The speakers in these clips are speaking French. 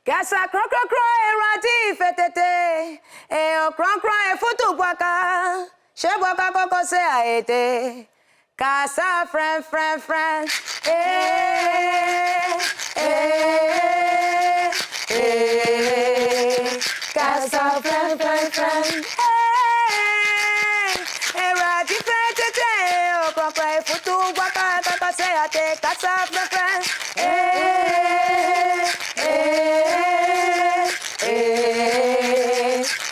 Gasa kron kron kron e rati fetete e o kron kron e futu bwaka she bwaka koko se aete Gasa friend friend friend Gasa friend friend friend e rati fetete o kron kron e futu bwaka koko se aete Gasa friend friend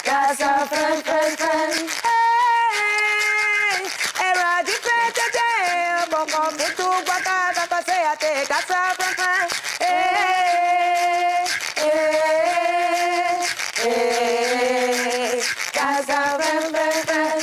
Casa friend, friend, friend. Era di fete, boko fitu baka kaka seate. Casa friend, friend. Casa friend, friend, friend.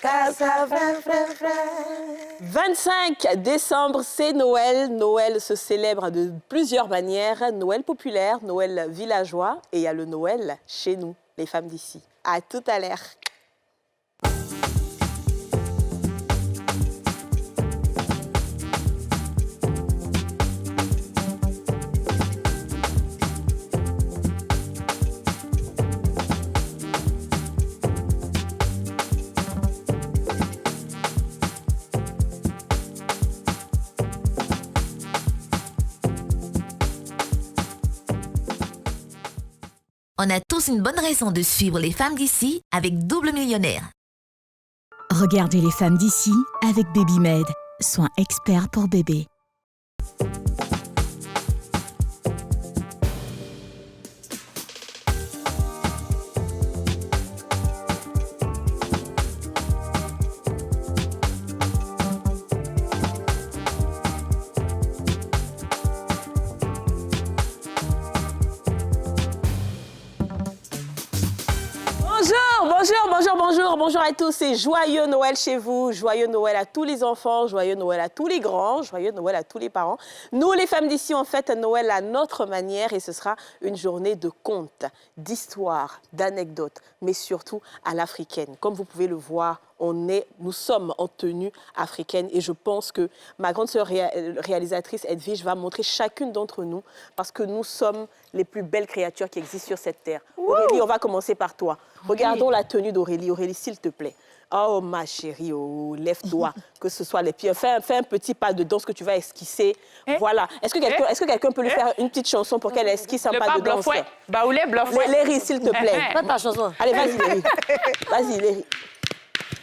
Casa friend, friend, friend. 25 décembre, c'est Noël. Noël se célèbre de plusieurs manières. Noël populaire, Noël villageois et il y a le Noël chez nous, les femmes d'ici. À tout à l'heure. On a tous une bonne raison de suivre les femmes d'ici avec Double Millionnaire. Regardez les femmes d'ici avec Babymed, soins experts pour bébés. Bonjour à tous et joyeux Noël chez vous, joyeux Noël à tous les enfants, joyeux Noël à tous les grands, joyeux Noël à tous les parents. Nous, les femmes d'ici, on fête Noël à notre manière et ce sera une journée de contes, d'histoires, d'anecdotes, mais surtout à l'africaine. Comme vous pouvez le voir, nous sommes en tenue africaine et je pense que ma grande sœur réalisatrice Edwige va montrer chacune d'entre nous parce que nous sommes les plus belles créatures qui existent sur cette terre. Aurélie, on va commencer par toi. Regardons la tenue d'Aurélie. Aurélie, s'il te plaît. Oh ma chérie, oh, lève-toi, que ce soit les pieds. Fais un petit pas de danse que tu vas esquisser. Voilà. Est-ce que quelqu'un peut lui faire une petite chanson pour qu'elle esquisse un pas de danse? Baoulé, bluffouet. Léry, s'il te plaît. Pas ta chanson. Allez, vas-y, Léry. Vas-y, Léry.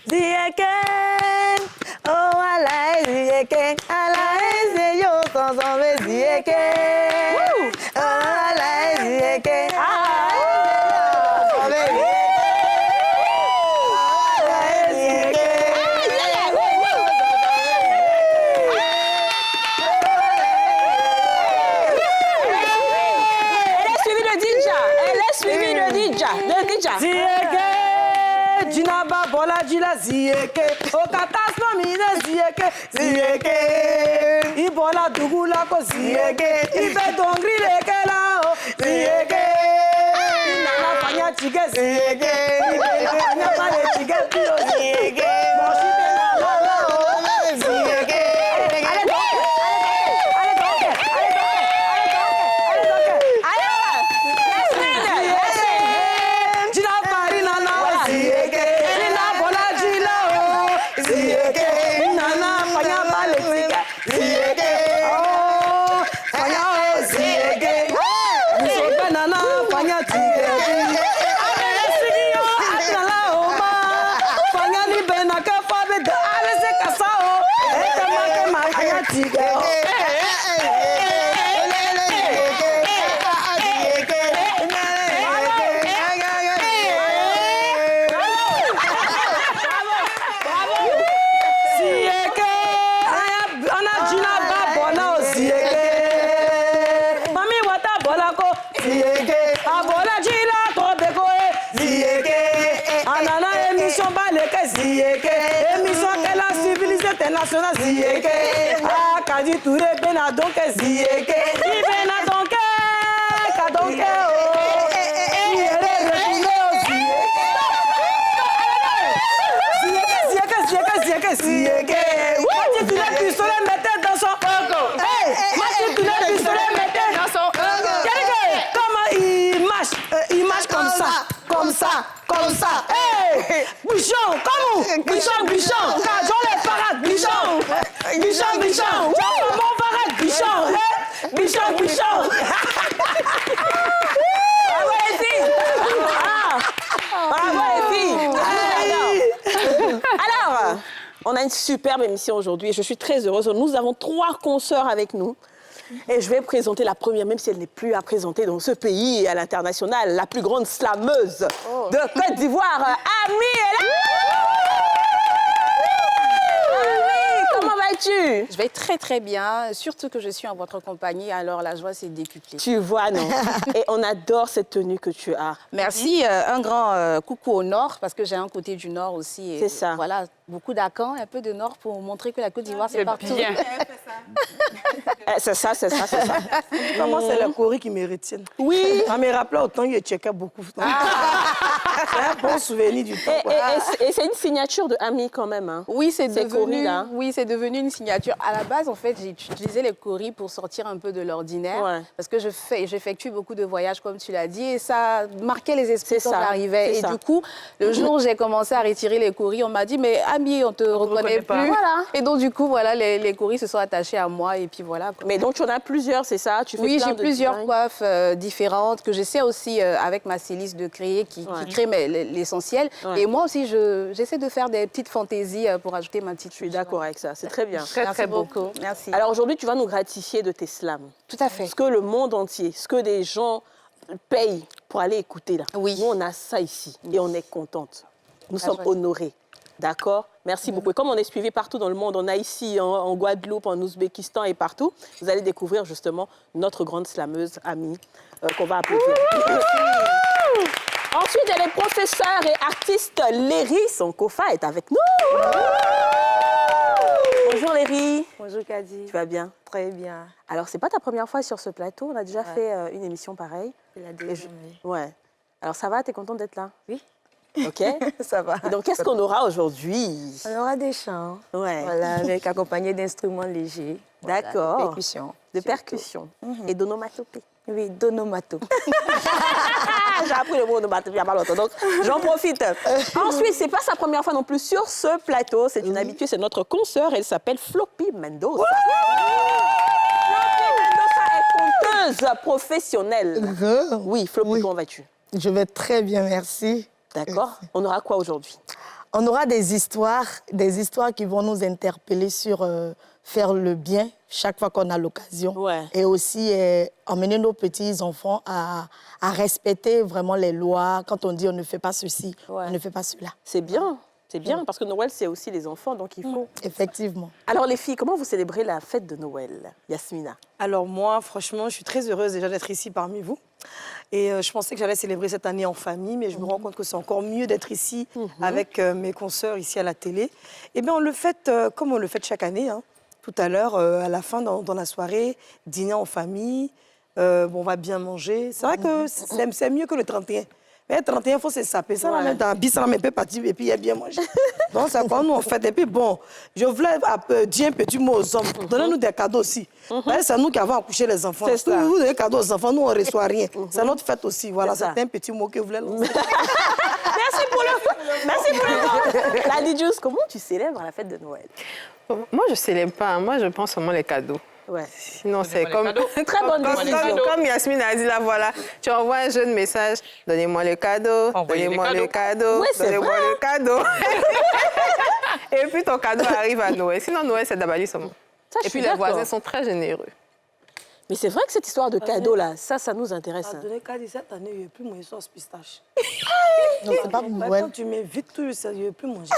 Zieke, oh ala zieke, ala zeyo konzome zieke, oh ala zieke, Jinaba bola jila zieke, o katas no mine zieke, zieke. Ibola dugula ko zieke, ibe dongri leke la o zieke. Inana fanya chige zieke, ibe fanya pale chige pio zieke. Moshite la la o zieke. International zieke, ah Kadi Touré bena donc zieke, ibena donc kadonke oh, ça, comme ça. Hey, bouchon, comment? Bouchon, bouchon. Cajons les parades, bouchon. Bouchon, bouchon. Bon parade, bouchon. Bouchon, bouchon. Bravo les filles. Bravo les filles. Alors, on a une superbe émission aujourd'hui et je suis très heureuse. Nous avons 3 consoeurs avec nous. Et je vais présenter la première, même si elle n'est plus à présenter dans ce pays et à l'international, la plus grande slameuse de Côte d'Ivoire, Ami est là. Ami, comment vas-tu? Je vais très très bien, surtout que je suis en votre compagnie, alors la joie s'est décuplée. Tu vois, non? Et on adore cette tenue que tu as. Merci, un grand coucou au nord, parce que j'ai un côté du nord aussi. C'est ça. Voilà, beaucoup d'Akan, un peu de nord pour montrer que la Côte d'Ivoire, c'est partout. Bien. C'est ça. Moi, c'est le Corée qui me retient. Oui. Ça me rappelait autant, il checkait beaucoup. C'est un bon souvenir du temps. Et c'est une signature de Ami quand même. Hein. Oui, c'est Cori, là. devenu une signature. À la base, en fait, j'ai utilisé les Coris pour sortir un peu de l'ordinaire. Ouais. Parce que j'effectue beaucoup de voyages, comme tu l'as dit, et ça marquait les esprits C'est quand ça, j'arrivais. c'est Et ça. du coup, le jour où j'ai commencé à retirer les Coris, on m'a dit, mais Ami, on te reconnaît pas. plus. Voilà. Et donc, du coup, voilà, les Coris se sont attachés à moi, et puis voilà. Quoi. Mais donc tu en as plusieurs, c'est ça? Tu fais Oui, plein j'ai de plusieurs designs. coiffes différentes que j'essaie aussi avec ma styliste de créer, qui crée l'essentiel. Ouais. Et moi aussi, j'essaie de faire des petites fantaisies pour ajouter ma petite. Je suis d'accord avec ça, c'est très bien. Très, très beau. beaucoup. Merci. Alors aujourd'hui, tu vas nous gratifier de tes slams. Tout à fait. Ce que le monde entier, ce que des gens payent pour aller écouter là. Oui. Nous, on a ça ici et on est contente. Nous sommes honorés. D'accord? Merci beaucoup. Et comme on est suivi partout dans le monde, on a ici en Guadeloupe, en Ouzbékistan et partout, vous allez découvrir justement notre grande slameuse Ami qu'on va applaudir. Ensuite, elle est professeure et artiste. Léry Sankofa est avec nous. Bonjour Léry. Bonjour Kadi. Tu vas bien? Très bien. Alors, c'est pas ta première fois sur ce plateau. On a déjà fait une émission pareille. C'est la deuxième, oui. Ouais. Alors, ça va? T'es contente d'être là? Oui. OK. Ça va. Et donc, qu'est-ce qu'on aura aujourd'hui? On aura des chants. Ouais. Voilà, avec accompagné d'instruments légers. Voilà, D'accord. de percussions. De surtout. percussion et d'onomatopée. Oui, d'onomato. J'ai appris le mot onomatopée il n'y a pas longtemps, donc j'en profite. Ensuite, c'est pas sa première fois non plus sur ce plateau. C'est une habituée, c'est notre consoeur. Elle s'appelle Floppy Mendoza. Floppy Mendoza est conteuse professionnelle. Oui, Floppy, comment vas-tu? Je vais très bien, merci. D'accord. On aura quoi aujourd'hui? On aura des histoires qui vont nous interpeller sur faire le bien chaque fois qu'on a l'occasion. Ouais. Et aussi emmener nos petits-enfants à respecter vraiment les lois. Quand on dit on ne fait pas ceci, Ouais. on ne fait pas cela. C'est bien. C'est bien, parce que Noël, c'est aussi les enfants, donc il faut... Effectivement. Alors, les filles, comment vous célébrez la fête de Noël, Yasmina? Alors moi, franchement, je suis très heureuse déjà d'être ici parmi vous. Et je pensais que j'allais célébrer cette année en famille, mais je me rends compte que c'est encore mieux d'être ici avec mes consoeurs ici à la télé. Eh bien, on le fait comme on le fait chaque année. Hein. Tout à l'heure, à la fin, dans la soirée, dîner en famille, on va bien manger. C'est vrai que c'est mieux que le 31. Mais le 31, il faut se saper. Ça, même dans la bise, ça va un peu partir et puis il y a bien mangé. Donc, c'est quoi nous, on fait. Et puis, bon, je voulais dire un petit mot aux hommes. Donnez-nous des cadeaux aussi. C'est nous qui avons accouché les enfants. C'est ça. Vous donnez des cadeaux aux enfants, nous, on ne reçoit rien. C'est notre fête aussi. Voilà, C'est ça. c'était un petit mot que je voulais lancer. Merci pour le temps. Lady Juice, comment tu célèbres la fête de Noël? Moi, je ne célèbre pas. Moi, je pense seulement les cadeaux. Ouais. Sinon, c'est comme... Très bonne décision. Comme Yasmine a dit, là, voilà, tu envoies un jeune message, donnez-moi le cadeau, donnez-moi le cadeau, Oui, c'est donnez-moi vrai. le cadeau. Et puis, ton cadeau arrive à Noël. Sinon, Noël, c'est d'Abali seulement. Ça, je Et suis puis, les d'accord. voisins sont très généreux. Mais c'est vrai que cette histoire de cadeaux, là, ça nous intéresse. À hein. donner cadeau cette année, il n'y a plus mon sauce pistache. Non, c'est pas pour Bah, Noël. quand tu m'invites, tout ça, il n'y a plus manger.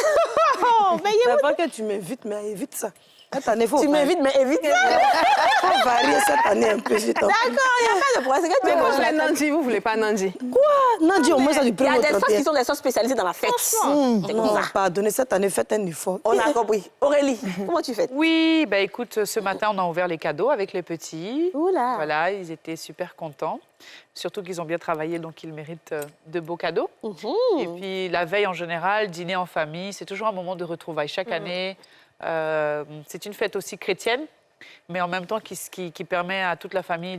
Oh, mais C'est pas que tu m'invites, mais évite ça. Cette année, faut tu varier. m'évites, mais évite ça. Faut varier cette année un peu. D'accord, il n'y a pas de problème. C'est que tu Mais moi, manges je la voulais tête. Nandi, vous ne voulez pas Nandi? Non, dis au moins ça du Il y premier a au des sauces 31. qui sont des sauces spécialisées dans la fête. C'est comme Non, ça. pardonnez, cette année, faites un effort. On a compris. Aurélie, comment tu fais? Oui, bah écoute, ce matin, on a ouvert les cadeaux avec les petits. Oula. Voilà, ils étaient super contents. Surtout qu'ils ont bien travaillé, donc ils méritent de beaux cadeaux. Et puis la veille, en général, dîner en famille, c'est toujours un moment de retrouvailles chaque année. C'est une fête aussi chrétienne. mais en même temps qui permet à toute la famille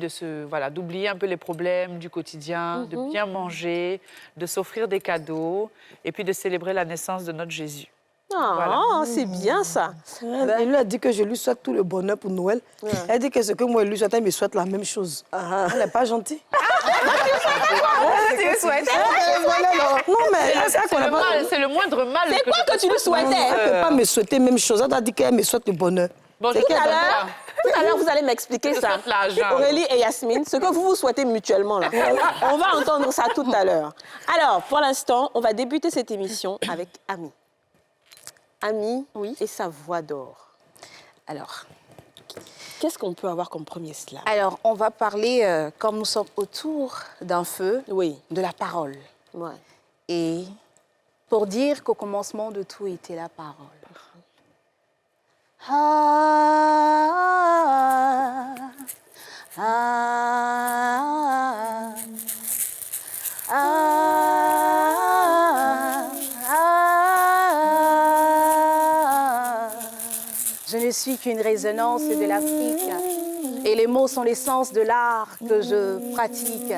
d'oublier un peu les problèmes du quotidien, de bien manger, de s'offrir des cadeaux et puis de célébrer la naissance de notre Jésus. Ah, c'est bien ça. Elle lui a dit que je lui souhaite tout le bonheur pour Noël. Elle dit que ce que moi je lui souhaite, elle me souhaite la même chose. Elle n'est pas gentille. Tu le souhaites? Non, mais C'est le moindre mal. C'est quoi que tu lui souhaitais? elle ne peut pas me souhaiter la même chose. Elle a dit qu'elle me souhaite le bonheur. Bon, Tout à l'heure, vous allez m'expliquer Je ça. souhaite l'argent. Aurélie et Yasmine, ce que vous souhaitez mutuellement. Là. On va entendre ça tout à l'heure. Alors, pour l'instant, on va débuter cette émission avec Ami. Ami et sa voix d'or. Alors, qu'est-ce qu'on peut avoir comme premier slam? Alors, on va parler, comme nous sommes autour d'un feu, de la parole. Ouais. Et pour dire qu'au commencement de tout était la parole. Je ne suis qu'une résonance de l'Afrique et les mots sont l'essence de l'art que je pratique.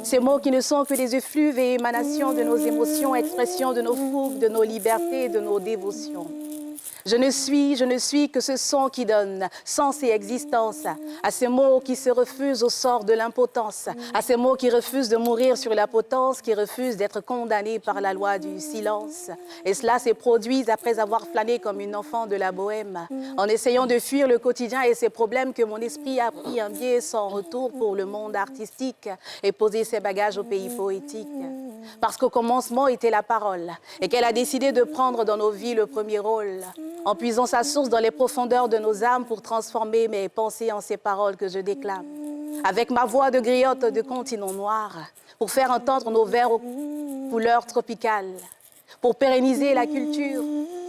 Ces mots qui ne sont que des effluves et émanations de nos émotions, expressions de nos fougues, de nos libertés, de nos dévotions. Je ne suis que ce son qui donne sens et existence à ces mots qui se refusent au sort de l'impotence, à ces mots qui refusent de mourir sur la potence, qui refusent d'être condamnés par la loi du silence. Et cela s'est produit après avoir flâné comme une enfant de la bohème, en essayant de fuir le quotidien et ses problèmes que mon esprit a pris un biais sans retour pour le monde artistique et posé ses bagages au pays poétique. Parce qu'au commencement était la parole et qu'elle a décidé de prendre dans nos vies le premier rôle, en puisant sa source dans les profondeurs de nos âmes pour transformer mes pensées en ces paroles que je déclame. Avec ma voix de griotte de continent noir, pour faire entendre nos vers aux couleurs tropicales, pour pérenniser la culture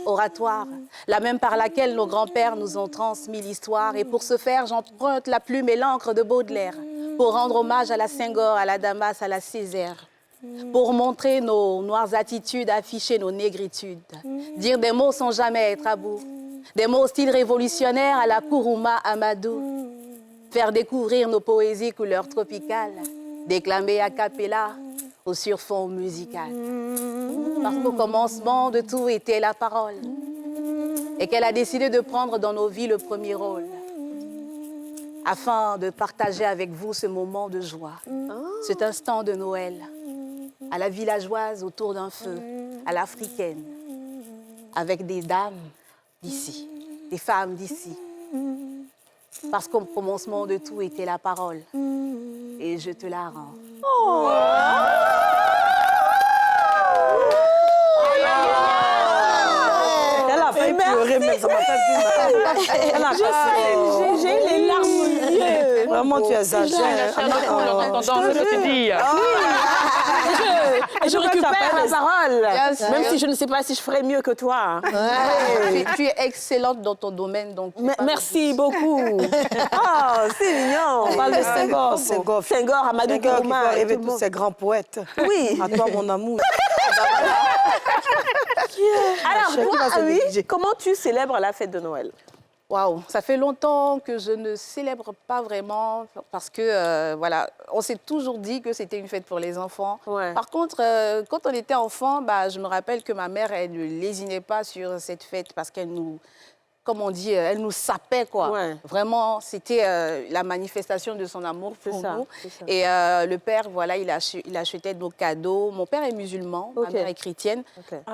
oratoire, la même par laquelle nos grands-pères nous ont transmis l'histoire. Et pour ce faire, j'emprunte la plume et l'encre de Baudelaire, pour rendre hommage à la Senghor, à la Damas, à la Césaire. Pour montrer nos noires attitudes, afficher nos négritudes. Dire des mots sans jamais être à bout. Des mots au style révolutionnaire à la Kourouma Amadou. Faire découvrir nos poésies couleurs tropicales. Déclamer a cappella au surfond musical. Parce qu'au commencement de tout était la parole. Et qu'elle a décidé de prendre dans nos vies le premier rôle. Afin de partager avec vous ce moment de joie. Cet instant de Noël. À la villageoise autour d'un feu, à l'africaine, avec des dames d'ici, des femmes d'ici. Parce qu'au commencement de tout était la parole. Et je te la rends. Oh. Elle a failli pleurer, mais ça m'a fait du mal. J'ai les larmes aux yeux. Vraiment, tu exagères. T'entends ce que tu dis. Je récupère la parole. Même sûr. si je ne sais pas si je ferais mieux que toi. Tu es excellente dans ton domaine. Donc Merci beaucoup. Oh, c'est mignon. On parle de Senghor. Senghor, Amadou Senghor qui Kourouma. fait rêver tous ces grands poètes. Oui. À toi, mon amour. Alors, toi, va se Ami, diriger. comment tu célèbres la fête de Noël? Waouh, ça fait longtemps que je ne célèbre pas vraiment parce que, voilà, on s'est toujours dit que c'était une fête pour les enfants. Ouais. Par contre, quand on était enfant, je me rappelle que ma mère, elle ne lésinait pas sur cette fête parce qu'elle nous, comme on dit, elle nous sapait, quoi. Ouais. Vraiment, c'était la manifestation de son amour pour nous. ça. Et le père, voilà, il achetait nos cadeaux. Mon père est musulman, ma mère est chrétienne.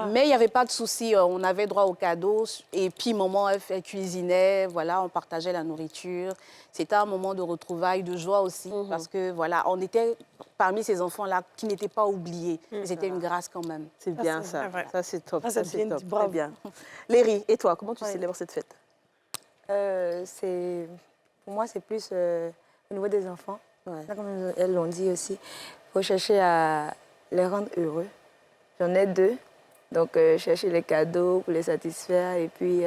Mais il n'y avait pas de souci, on avait droit aux cadeaux. Et puis, maman, elle cuisinait, voilà, on partageait la nourriture. C'était un moment de retrouvailles, de joie aussi, parce que, voilà, on était parmi ces enfants-là qui n'étaient pas oubliés. C'était une grâce quand même. C'est bien ça. Ça, c'est top. Ah, Ça, c'est c'est bien top. dit, bravo. Très bien. Léry, et toi, comment tu célèbres cette fête? Pour moi, c'est plus au niveau des enfants. Là, comme elles l'ont dit aussi, il faut chercher à les rendre heureux. J'en ai 2. Donc, chercher les cadeaux pour les satisfaire. Et puis,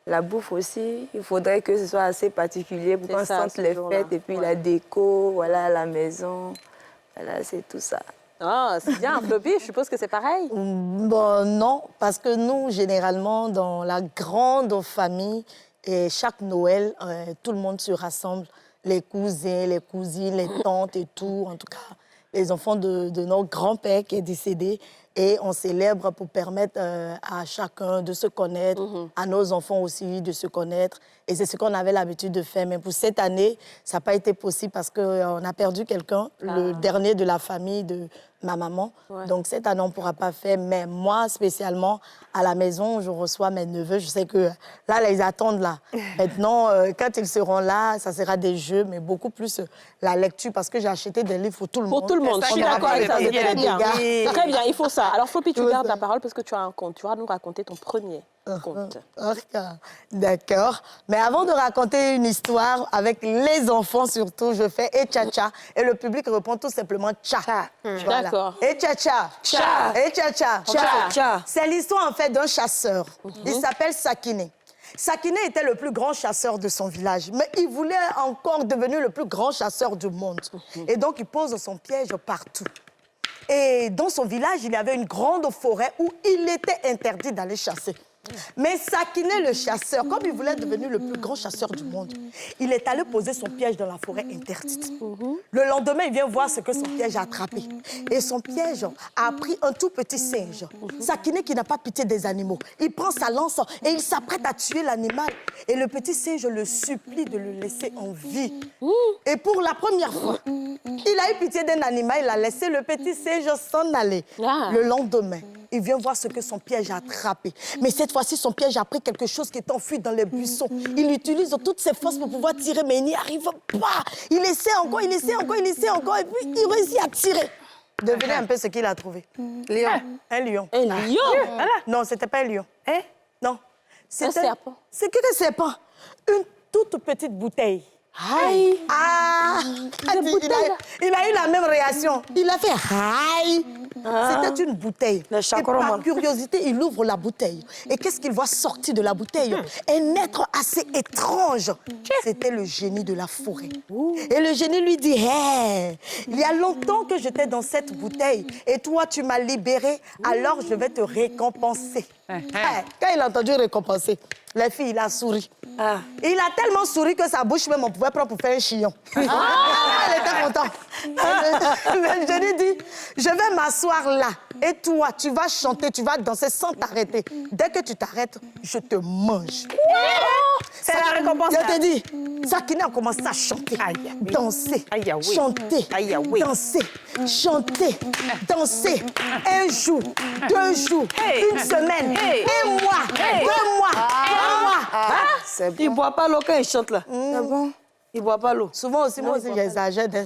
la bouffe aussi, il faudrait que ce soit assez particulier pour qu'on sente les fêtes. Et puis, la déco, voilà, la maison. Voilà, c'est tout ça. Ah, c'est bien, Floppy, je suppose que c'est pareil. Bon, non, parce que nous, généralement, dans la grande famille, Et chaque Noël, tout le monde se rassemble, les cousins, les cousines, les tantes et tout, en tout cas, les enfants de notre grand-père qui est décédé. Et on célèbre pour permettre à chacun de se connaître, à nos enfants aussi de se connaître. Et c'est ce qu'on avait l'habitude de faire. Mais pour cette année, ça n'a pas été possible parce qu'on a perdu quelqu'un, le dernier de la famille de ma maman. Ouais. Donc cette année, on ne pourra pas faire. Mais moi, spécialement, à la maison, je reçois mes neveux. Je sais que là, ils attendent là. Maintenant, quand ils seront là, ça sera des jeux, mais beaucoup plus la lecture parce que j'ai acheté des livres pour tout le monde. Pour tout le monde, je suis d'accord avec ça. C'est très bien. Très bien, il faut ça. Alors, Floppy, tu gardes la parole parce que tu as un conte. Tu vas nous raconter ton premier conte. D'accord. Mais avant de raconter une histoire avec les enfants surtout, je fais et tcha-tcha. Et le public répond tout simplement tcha. Voilà. D'accord. Et tcha-tcha. Tcha. Et tcha-tcha. Tcha. C'est l'histoire en fait d'un chasseur. Il s'appelle Sakiné. Sakiné était le plus grand chasseur de son village, mais il voulait encore devenir le plus grand chasseur du monde. Et donc, il pose son piège partout. Et dans son village, il y avait une grande forêt où il était interdit d'aller chasser. Mais Sakiné, le chasseur, comme il voulait devenir le plus grand chasseur du monde, il est allé poser son piège dans la forêt interdite. Le lendemain, il vient voir ce que son piège a attrapé. Et son piège a pris un tout petit singe. Sakiné, qui n'a pas pitié des animaux, il prend sa lance et il s'apprête à tuer l'animal. Et le petit singe le supplie de le laisser en vie. Et pour la première fois, il a eu pitié d'un animal, il a laissé le petit singe s'en aller. Le lendemain, il vient voir ce que son piège a attrapé. Mais cette fois-ci, son piège a pris quelque chose qui est enfui dans les buissons. Il utilise toutes ses forces pour pouvoir tirer, mais il n'y arrive pas. Il essaie encore, il essaie encore, il essaie encore, et puis il réussit à tirer. Devinez un peu ce qu'il a trouvé. Lion. Un lion. Un lion? Non, c'était pas un lion. Non. Un serpent. C'est un serpent. Une toute petite bouteille. Aïe! Ah! Il a eu la même réaction. Il a fait aïe! C'était une bouteille. Et par curiosité, il ouvre la bouteille. Et qu'est-ce qu'il voit sortir de la bouteille? Un être assez étrange. C'était le génie de la forêt. Et le génie lui dit, hey, il y a longtemps que j'étais dans cette bouteille. Et toi, tu m'as libéré, alors je vais te récompenser. Quand il a entendu récompenser, la fille, il a souri. Il a tellement souri que sa bouche même, on pouvait prendre pour faire un chignon. Elle était contente. Le génie dit, je vais m'asseoir là. Et toi, tu vas chanter, tu vas danser sans t'arrêter. Dès que tu t'arrêtes, je te mange. C'est la récompense. Je te dis, Sakiné a commencé à chanter, danser, chanter, danser, chanter, danser. Un jour, 2 jours, une semaine, un mois, 2 mois, 3 mois. Il ne boit pas l'eau quand il chante là. C'est bon. Il ne boit pas l'eau. Souvent aussi, moi aussi, j'exagère. Il a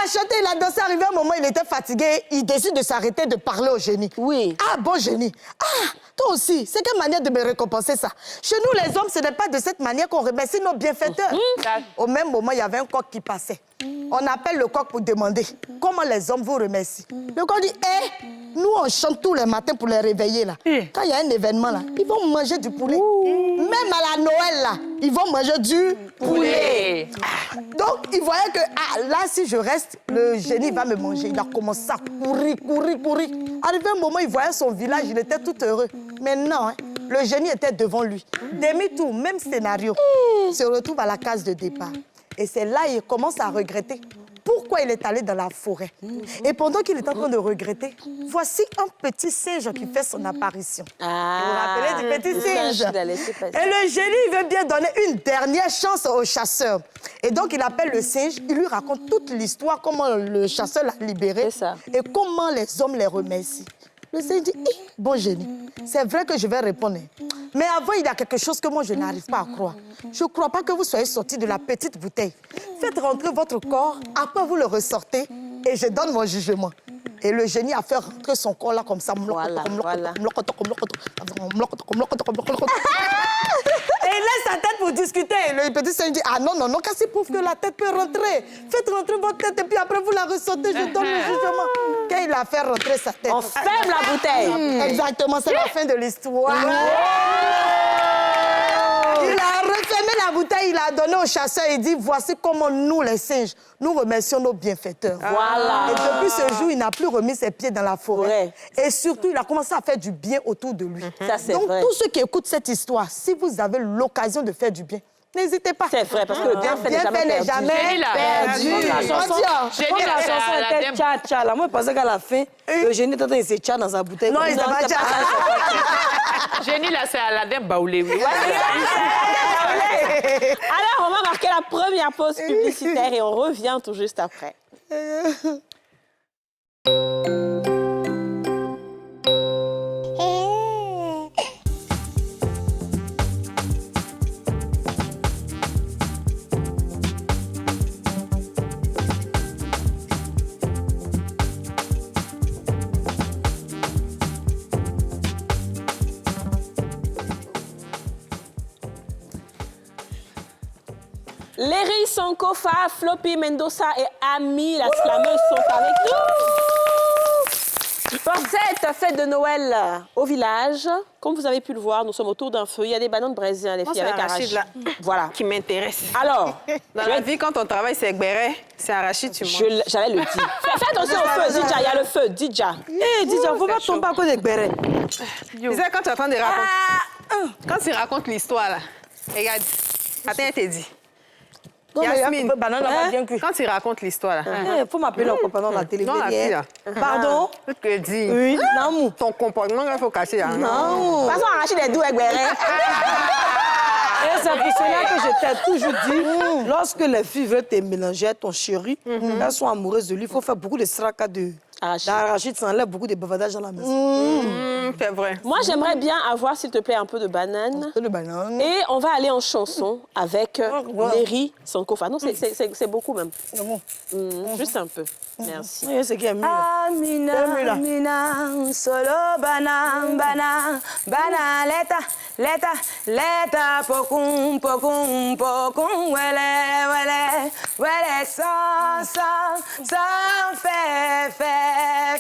chanté, il a dansé. Arrivé un moment, il était fatigué. Il décide de s'arrêter de parler au génie. Oui. Ah, bon génie. Ah, toi aussi. C'est quelle manière de me récompenser ça? Chez nous, les hommes, ce n'est pas de cette manière qu'on remercie nos bienfaiteurs. Au même moment, il y avait un coq qui passait. On appelle le coq pour demander comment les hommes vous remercient. Le coq dit, nous, on chante tous les matins pour les réveiller, là. Quand il y a un événement, là, ils vont manger du poulet. Même à la Noël, là, ils vont manger du poulet. Donc, il voyait que, là, si je reste, le génie va me manger. Il a commencé à courir. Arrivé un moment, il voyait son village, il était tout heureux. Mais non, le génie était devant lui. Demi-tour, même scénario. Il se retrouve à la case de départ. Et c'est là qu'il commence à regretter pourquoi il est allé dans la forêt. Et pendant qu'il est en train de regretter, voici un petit singe qui fait son apparition. Vous vous rappelez du petit singe? Et le génie, il veut bien donner une dernière chance au chasseur. Et donc, il appelle le singe, il lui raconte toute l'histoire, comment le chasseur l'a libéré et comment les hommes les remercient. Le singe dit, bon génie, c'est vrai que je vais répondre. Mais avant, il y a quelque chose que moi, je n'arrive pas à croire. Je ne crois pas que vous soyez sorti de la petite bouteille. Faites rentrer votre corps, après vous le ressortez et je donne mon jugement. Et le génie a fait rentrer son corps là comme ça. Et il laisse sa tête pour discuter. Le petit singe dit, ah non, car c'est prouve que la tête peut rentrer. Faites rentrer votre tête et puis après vous la ressortez, je donne le jugement. Quand il a fait rentrer sa tête. On ferme la bouteille. Exactement, c'est la fin de l'histoire. Il a refermé la la bouteille, il a donné au chasseur. Il dit, voici comment nous, les singes, nous remercions nos bienfaiteurs. Voilà. Et depuis ce jour, il n'a plus remis ses pieds dans la forêt. Et surtout, il a commencé à faire du bien autour de lui. Ça, c'est Donc, vrai. tous ceux qui écoutent cette histoire, si vous avez l'occasion de faire du bien, n'hésitez pas. C'est vrai, parce que le bienfait n'est jamais perdu. Comme la chanson était tcha-tcha, là, moi, je pensais qu'à la fin, le génie était en train de se tcha dans sa bouteille. Non, il s'est pas tcha. Génie, là, c'est Aladdin Baoulé, oui. Alors, on va marquer la première pause publicitaire et on revient tout juste après. Léry Sankofa, Floppy Mendoza et Ami, la slameuse, sont avec nous. Pour cette fête de Noël au village, comme vous avez pu le voir, nous sommes autour d'un feu. Il y a des bananes brésiliennes, les filles, avec arachide. Voilà. Qui m'intéresse. Alors, dans la vie, quand on travaille, c'est Gbéré, c'est arachide, tu manges. J'allais le dire. Fais attention au feu, Didja, il y a le feu, Didja. Eh, Didja, faut pas tomber à cause des Gbéré. Tu sais, quand tu es en train de raconter... Quand tu racontes l'histoire, là, regarde, attends, elle t'a dit. Yasmine, quand tu racontes l'histoire, là... Il faut m'appeler le copain dans la télé. Non, la fille, là. Pardon? Je te dis. Oui, non. Ton comportement, il faut cacher. Là. Non. De toute façon, arracher les doux avec Gbéré. Et c'est pour cela que je t'ai toujours dit, lorsque les filles veulent te mélanger à ton chéri, elles sont amoureuses de lui, il faut faire beaucoup de straka d'arachide, ça enlève beaucoup de bavardage dans la maison. C'est vrai. Moi, j'aimerais bien avoir, s'il te plaît, un peu de banane. De banane. Et on va aller en chanson avec Léry Sankofa. Non, c'est beaucoup même. Juste un peu. Merci. Oui, c'est qui est mieux. Amina, Amina, solo banana, banana, banana, leta, pocum, wele, sans fait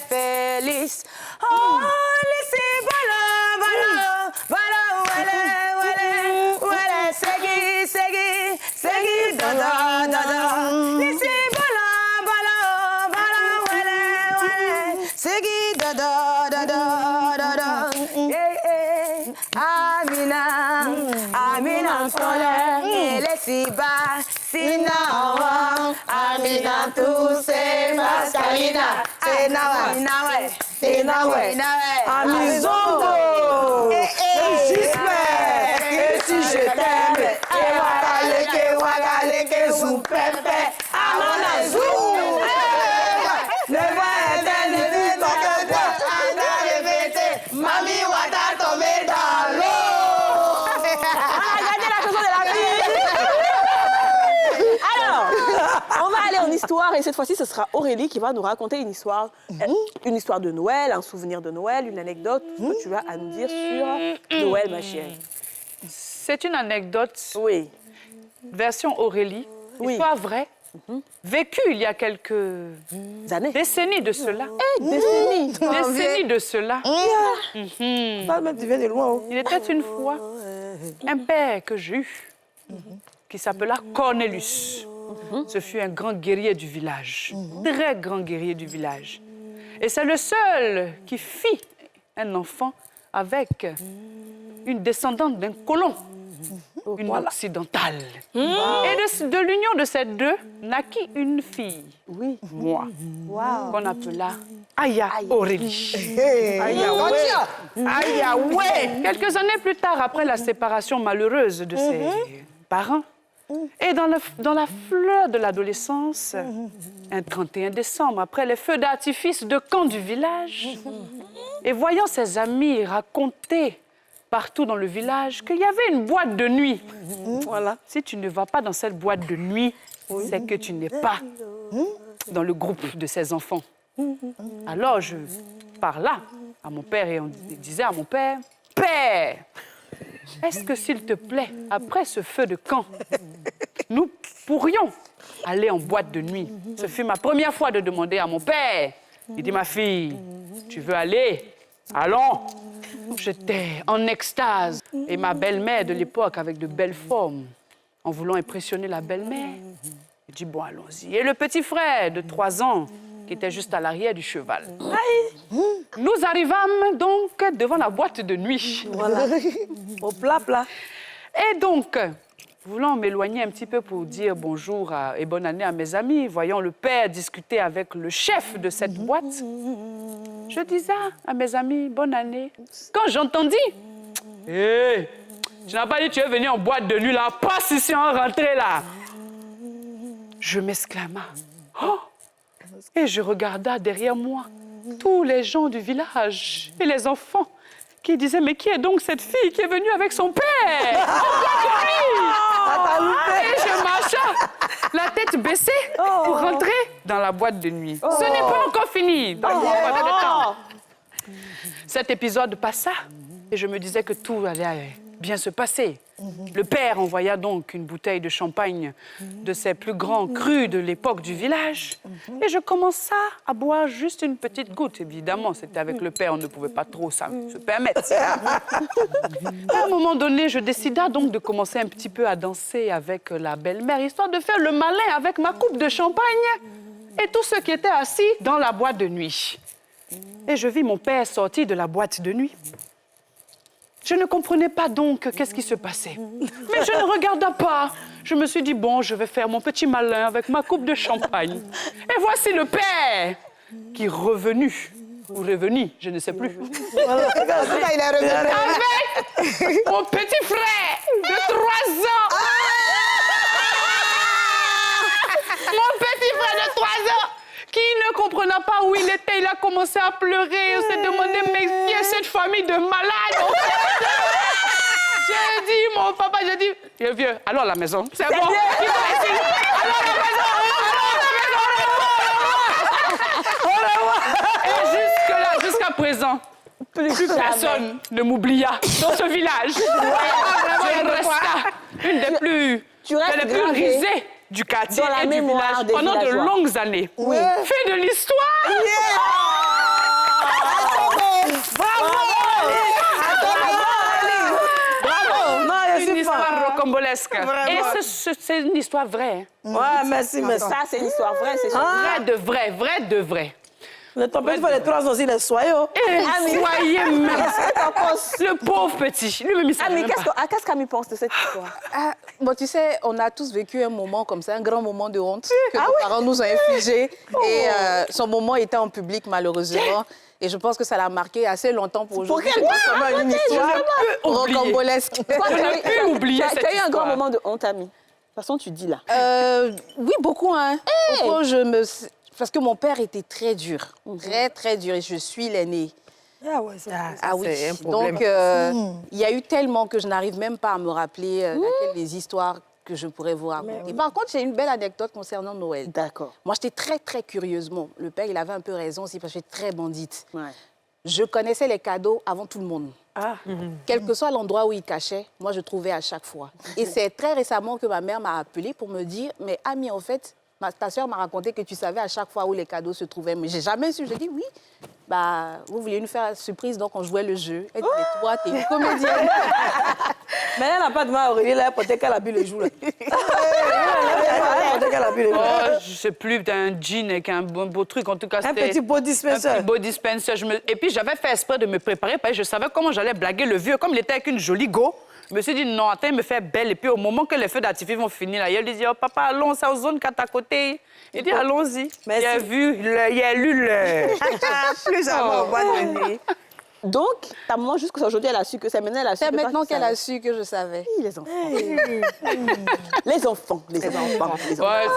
feliz. Oh, lisi, bala, wele, segui, dada, lisi, bala, wele, segui, dada, Amina, sole, lesi, sinawa, Amina, tu se mascarina, senawe, Amizondo, j'espère que si je t'aime, wagaleke, zoupepe, amana zou, ne va éternité, mami, wata tomber dans l'eau. Regardez la chanson de la fille. Alors, on va aller en histoire et cette fois-ci, ce sera Aurélie qui va nous raconter une histoire de Noël, un souvenir de Noël, une anecdote, tout ce que tu as à nous dire sur Noël, ma chérie. C'est une anecdote. Oui. Version Aurélie. Histoire vraie. Vécue il y a quelques décennies de cela. Décennies de cela. Tu viens de loin. Il était une fois un père que j'ai eu qui s'appela Cornelius. Ce fut un grand guerrier du village, très grand guerrier du village. Et c'est le seul qui fit un enfant avec une descendante d'un colon, une occidentale. Et de l'union de ces deux naquit une fille, moi, qu'on appela Aya Aurélie. Aya, ouais. Quelques années plus tard, après la séparation malheureuse de ses parents, et dans la fleur de l'adolescence, un 31 décembre, après les feux d'artifice de camp du village, et voyant ses amis raconter partout dans le village qu'il y avait une boîte de nuit. Voilà. Si tu ne vas pas dans cette boîte de nuit, c'est que tu n'es pas dans le groupe de ces enfants. Alors je parlais à mon père et on disait à mon père, « Père, est-ce que s'il te plaît, après ce feu de camp, nous pourrions aller en boîte de nuit ?» Ce fut ma première fois de demander à mon père. Il dit, « Ma fille, tu veux aller? Allons !» J'étais en extase. Et ma belle-mère de l'époque, avec de belles formes, en voulant impressionner la belle-mère. Il dit, bon, allons-y. Et le petit frère de 3 ans, qui était juste à l'arrière du cheval. Nous arrivâmes donc devant la boîte de nuit. Voilà. Au plat. Et donc, voulant m'éloigner un petit peu pour dire bonjour et bonne année à mes amis, voyant le père discuter avec le chef de cette boîte, je disais à mes amis, bonne année. Quand j'entendis, hé, tu n'as pas dit que tu es venu en boîte de nuit là, passe ici en rentrée là. Je m'exclama, oh! Et je regarda derrière moi tous les gens du village et les enfants qui disaient, mais qui est donc cette fille qui est venue avec son père? Et je marcha, la tête baissée, pour rentrer dans la boîte de nuit. Ce n'est pas encore fini. Cet épisode passa et je me disais que tout allait bien se passer. Le père envoya donc une bouteille de champagne de ses plus grands crus de l'époque du village et je commença à boire juste une petite goutte. Évidemment, c'était avec le père, on ne pouvait pas trop se permettre. À un moment donné, je décida donc de commencer un petit peu à danser avec la belle-mère, histoire de faire le malin avec ma coupe de champagne et tous ceux qui étaient assis dans la boîte de nuit. Et je vis mon père sortir de la boîte de nuit. Je ne comprenais pas donc qu'est-ce qui se passait. Mais je ne regardais pas. Je me suis dit, bon, je vais faire mon petit malin avec ma coupe de champagne. Et voici le père qui est revenu, ou revenu, je ne sais plus. Voilà. Il est revenu. Avec mon petit frère de 3 ans. Mon petit frère de 3 ans qui ne comprenait pas où il était. Il a commencé à pleurer. On s'est demandé, mais qui est cette famille de malades? J'ai dit, mon papa, j'ai dit, vieux, allons à la maison. C'est bon. Allons à la maison. Et jusque-là, jusqu'à présent, plus personne ne m'oublia dans ce village. Je resta une des plus risées du quartier et du village pendant de longues années. Oui. Fait de l'histoire. Bravo! Une histoire rocambolesque. Et c'est une histoire vraie. Ouais, merci. Ça, c'est une histoire vraie, c'est sûr. Vrai de vrai. Ne t'empêche pas les 3 aussi, les soyez. Soyez même. Le pauvre petit. Lui-même, il Ami, qu'est-ce qu'Ami pense de cette histoire? Bon, tu sais, on a tous vécu un moment comme ça, un grand moment de honte que nos parents nous ont infligé. Et son moment était en public, malheureusement. Et je pense que ça l'a marqué assez longtemps pour aujourd'hui. Pour quelle une histoire rocambolesque. Je ne peux oublier cette histoire. Tu as eu un grand moment de honte, Ami? De toute façon, tu dis là. Oui, beaucoup, hein. Parce que mon père était très dur. Très dur. Et je suis l'aînée. Ah ouais, c'est un problème. Donc, il y a eu tellement que je n'arrive même pas à me rappeler laquelle des histoires que je pourrais vous raconter. Par contre, j'ai une belle anecdote concernant Noël. D'accord. Moi, j'étais très curieuse. Bon, le père, il avait un peu raison aussi parce que j'étais très bandite. Ouais. Je connaissais les cadeaux avant tout le monde. Quel que soit l'endroit où il cachait, moi, je trouvais à chaque fois. Et c'est très récemment que ma mère m'a appelée pour me dire, mais Ami, en fait, ta sœur m'a raconté que tu savais à chaque fois où les cadeaux se trouvaient. Mais j'ai jamais su. J'ai dit oui. Bah, vous vouliez nous faire une surprise, donc on jouait le jeu. Elle dit, mais toi, t'es une comédienne. Mais elle n'a pas de mal à Aurélie, elle a peut-être qu'elle a bu le jour. Je sais plus, un jean avec un beau truc. En tout cas, un petit body dispenser. Un petit body dispenser. Et puis, j'avais fait exprès de me préparer parce que je savais comment j'allais blaguer le vieux. Comme il était avec une jolie go, je me suis dit, non, attends, il me fait belle. Et puis, au moment que les feux d'artifice vont finir, là, il dit, oh, papa, allons, c'est aux zones 4 à côté. Il dit, allons-y. Il a vu, il a lu le... Plus avant, Donc, ta maman, jusqu'à aujourd'hui, elle a su que c'est maintenant, elle a su. C'est maintenant qu'elle a su que je savais. Oui, les enfants. Les enfants. Ouais,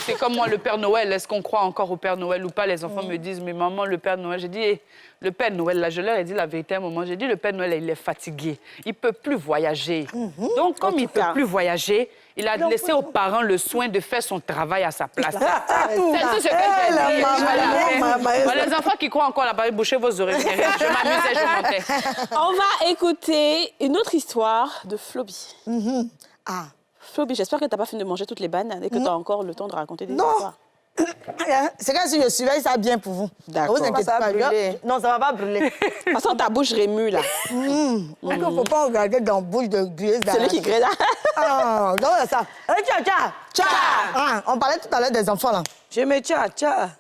c'est comme moi, le Père Noël. Est-ce qu'on croit encore au Père Noël ou pas? Les enfants me disent, mais maman, le Père Noël. J'ai dit, le Père Noël, là, je leur ai dit la vérité à un moment. J'ai dit, le Père Noël, il est fatigué. Il ne peut plus voyager. Donc, comme il ne peut plus voyager, il a laissé aux parents le soin de faire son travail à sa place. C'est tout ce que j'ai dit. Les enfants qui croient encore là-bas, bouchez vos oreilles. Je m'amusais, je montais. On va écouter une autre histoire de Floby. Floby, j'espère que tu n'as pas fini de manger toutes les bananes et que tu as encore le temps de raconter des histoires. C'est quand si je surveille ça bien pour vous. D'accord. Vous inquiétez pas. Non, ça ne va pas brûler. De toute façon, ta bouche remue, là. Il ne faut pas regarder dans la bouche de griller. Celui qui grille, là. Ah, non, ça. Tcha, tcha. Tcha. Ah, on parlait tout à l'heure des enfants, là. Je me tcha, tcha.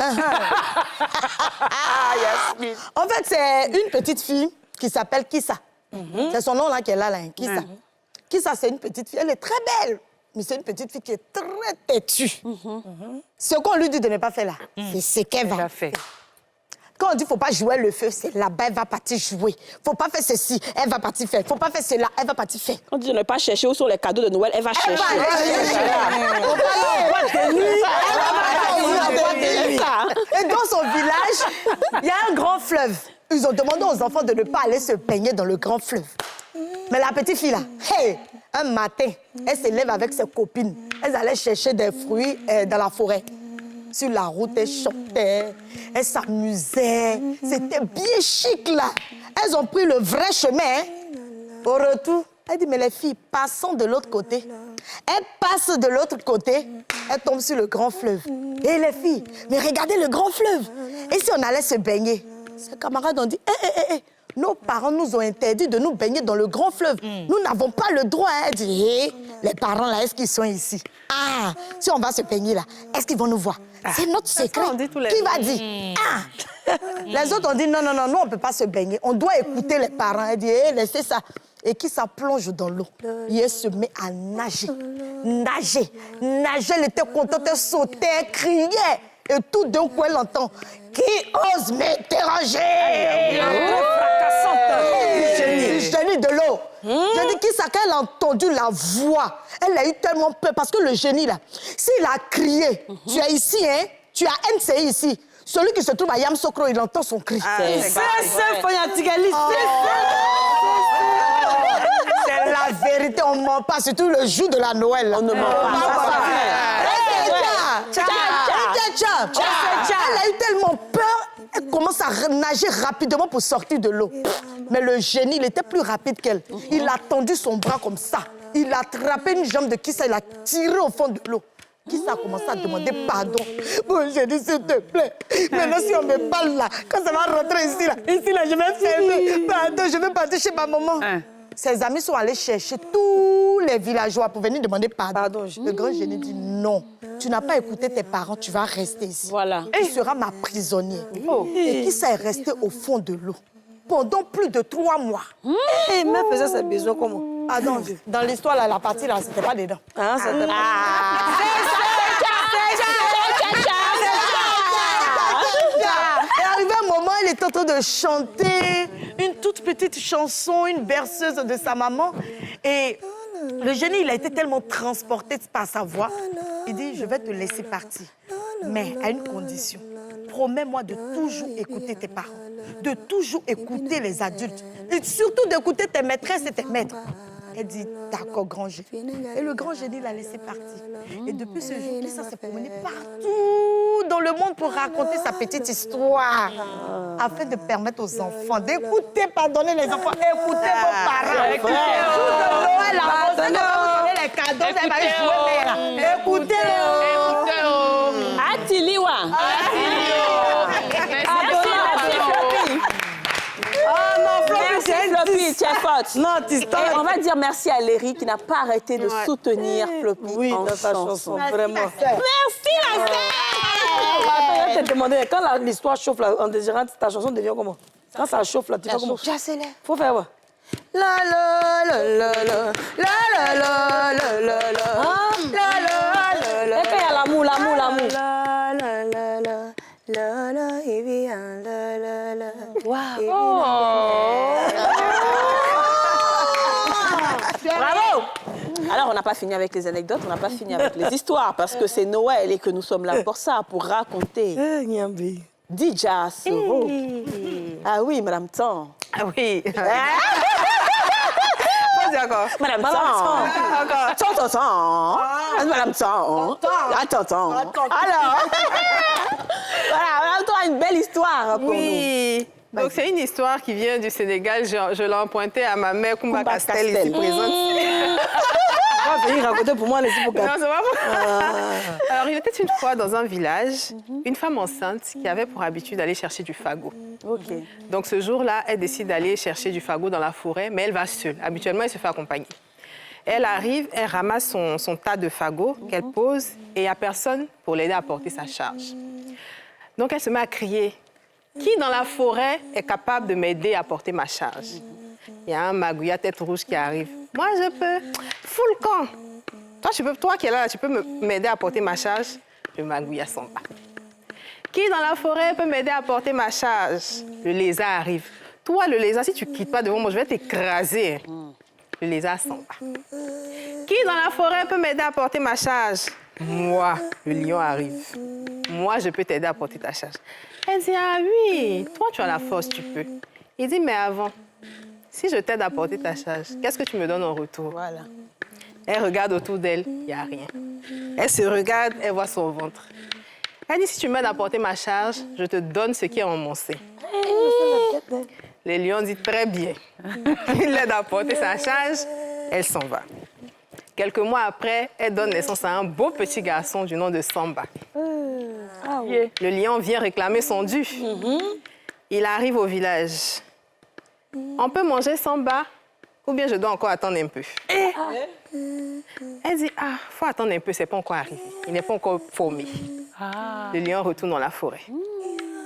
Yasmine. En fait, c'est une petite fille qui s'appelle Kissa. C'est son nom, là, qu'elle a, là, Kissa. Kissa, c'est une petite fille. Elle est très belle. Mais c'est une petite fille qui est très têtue. Ce qu'on lui dit de ne pas faire là, c'est ce qu'elle va faire. Quand on dit qu'il ne faut pas jouer le feu, c'est là-bas, elle va partir jouer. Il ne faut pas faire ceci, elle va partir faire. Il ne faut pas faire cela, elle va partir faire. Quand on dit de ne pas chercher où sont les cadeaux de Noël, elle va chercher. Et dans son village, il y a un grand fleuve. Ils ont demandé aux enfants de ne pas aller se baigner dans le grand fleuve. Mais la petite fille, là, hey, un matin, elle se lève avec ses copines. Elles allaient chercher des fruits dans la forêt. Sur la route, elles chantaient, elles s'amusaient. C'était bien chic, là. Elles ont pris le vrai chemin. Au retour, elle dit, mais les filles, passons de l'autre côté. Elles passent de l'autre côté, elles tombent sur le grand fleuve. Et les filles, mais regardez le grand fleuve. Et si on allait se baigner? Ses camarades ont dit, nos parents nous ont interdit de nous baigner dans le grand fleuve. Nous n'avons pas le droit. Elle dit, les parents là, est-ce qu'ils sont ici? Ah, si on va se baigner là, est-ce qu'ils vont nous voir? C'est notre secret. Qui va dire? Ah. Les autres ont dit, non, nous on ne peut pas se baigner. On doit écouter les parents. Elle dit, laissez ça. Et qui ça plonge dans l'eau. Et elle se met à nager. Nager. Elle était contente, elle sautait, elle criait. Et tout d'un coup, elle entend, qui ose m'interroger? Le génie de l'eau. Je dis, qui ça, qu'elle a entendu la voix? Elle a eu tellement peur parce que le génie, là, s'il a crié, tu es ici, hein? Tu as NCI ici. Celui qui se trouve à Yamoussoukro, il entend son cri. C'est Foyatigali, c'est la vérité, on ne ment pas, surtout le jour de la Noël. On ne ment pas. Elle a eu tellement peur, elle commence à nager rapidement pour sortir de l'eau. Mais le génie, il était plus rapide qu'elle. Il a tendu son bras comme ça. Il a attrapé une jambe de Kissa, il a tiré au fond de l'eau. Kissa a commencé à demander pardon. Bon, j'ai dit, s'il te plaît, maintenant si on me parle là, quand ça va rentrer ici là, je vais fermer. Pardon, je vais partir chez ma maman. Ses amis sont allés chercher tous les villageois pour venir demander pardon. Le grand génie dit non. Tu n'as pas écouté tes parents, tu vas rester ici. Voilà. Tu seras ma prisonnière. Et Kissa est resté au fond de l'eau pendant plus de 3 mois. Et même faisait ses besoins comment? Ah non, dans l'histoire, là, la partie là, c'était pas dedans. Ah, c'était pas Et arrivé un moment, elle était en train de chanter une toute petite chanson, une berceuse de sa maman. Et le génie, il a été tellement transporté par sa voix. Il dit, je vais te laisser partir, mais à une condition. Promets-moi de toujours écouter tes parents, de toujours écouter les adultes, et surtout d'écouter tes maîtresses et tes maîtres. Elle dit, d'accord, grand génie. Et le grand génie l'a laissé partir. Et depuis ce jour, Kissa s'est promené partout dans le monde pour raconter sa petite histoire, afin de permettre aux enfants d'écouter, pardonnez les enfants, écoutez vos parents. Écoutez, jour de Noël, là, vous donner les cadeaux, vous allez jouer, là. Écoutez-le. Atiliwa. Floppy, tu es forte. Non, Et on va dire merci à Léry qui n'a pas arrêté de soutenir Floppy en dans sa chanson, vraiment. Merci la sœur. Je te demandais, quand l'histoire chauffe, là, en désirant, ta chanson devient comment? Quand ça chauffe, là, tu fais comment? J'accélère. Faut faire quoi? La la la la la la la la la la la la la. Et quand il y a l'amour. La la la la la la et bien la la la. Bravo! Alors, on n'a pas fini avec les anecdotes, on n'a pas fini avec les histoires, parce que c'est Noël et que nous sommes là pour ça, pour raconter. Dija Soro. Ah oui, Madame Tan. Ah oui. Vas-y encore. Madame Tan. Madame Tan. Attends. Alors. Voilà, Madame Tan a une belle histoire pour nous. Donc, c'est une histoire qui vient du Sénégal. Je l'ai empruntée à ma mère, Koumba Castel, ici présente. Va venir raconter pour moi, les hypocrites. Non, c'est pas bon. Alors, il était une fois dans un village, une femme enceinte qui avait pour habitude d'aller chercher du fagot. Donc, ce jour-là, elle décide d'aller chercher du fagot dans la forêt, mais elle va seule. Habituellement, elle se fait accompagner. Elle arrive, elle ramasse son tas de fagots qu'elle pose et il n'y a personne pour l'aider à porter sa charge. Donc, elle se met à crier. Qui dans la forêt est capable de m'aider à porter ma charge? Il y a un magouilla tête rouge qui arrive. Moi, je peux. Fous le camp. Toi qui es là, tu peux m'aider à porter ma charge? Le magouilla s'en va. Qui dans la forêt peut m'aider à porter ma charge? Le lézard arrive. Toi, le lézard, si tu ne quittes pas devant moi, je vais t'écraser. Le lézard s'en va. Qui dans la forêt peut m'aider à porter ma charge? Moi, le lion arrive. Moi, je peux t'aider à porter ta charge. Elle dit, ah oui, toi, tu as la force, tu peux. Il dit, mais avant, si je t'aide à porter ta charge, qu'est-ce que tu me donnes en retour? Voilà. Elle regarde autour d'elle, il n'y a rien. Elle se regarde, elle voit son ventre. Elle dit, si tu m'aides à porter ma charge, je te donne ce qui est en mon sein. Le lion dit, très bien. Il l'aide à porter sa charge, elle s'en va. Quelques mois après, elle donne naissance à un beau petit garçon du nom de Samba. Le lion vient réclamer son dû. Il arrive au village. On peut manger Samba ou bien je dois encore attendre un peu? Elle dit, ah, il faut attendre un peu, c'est pas encore arrivé. Il n'est pas encore formé. Le lion retourne dans la forêt.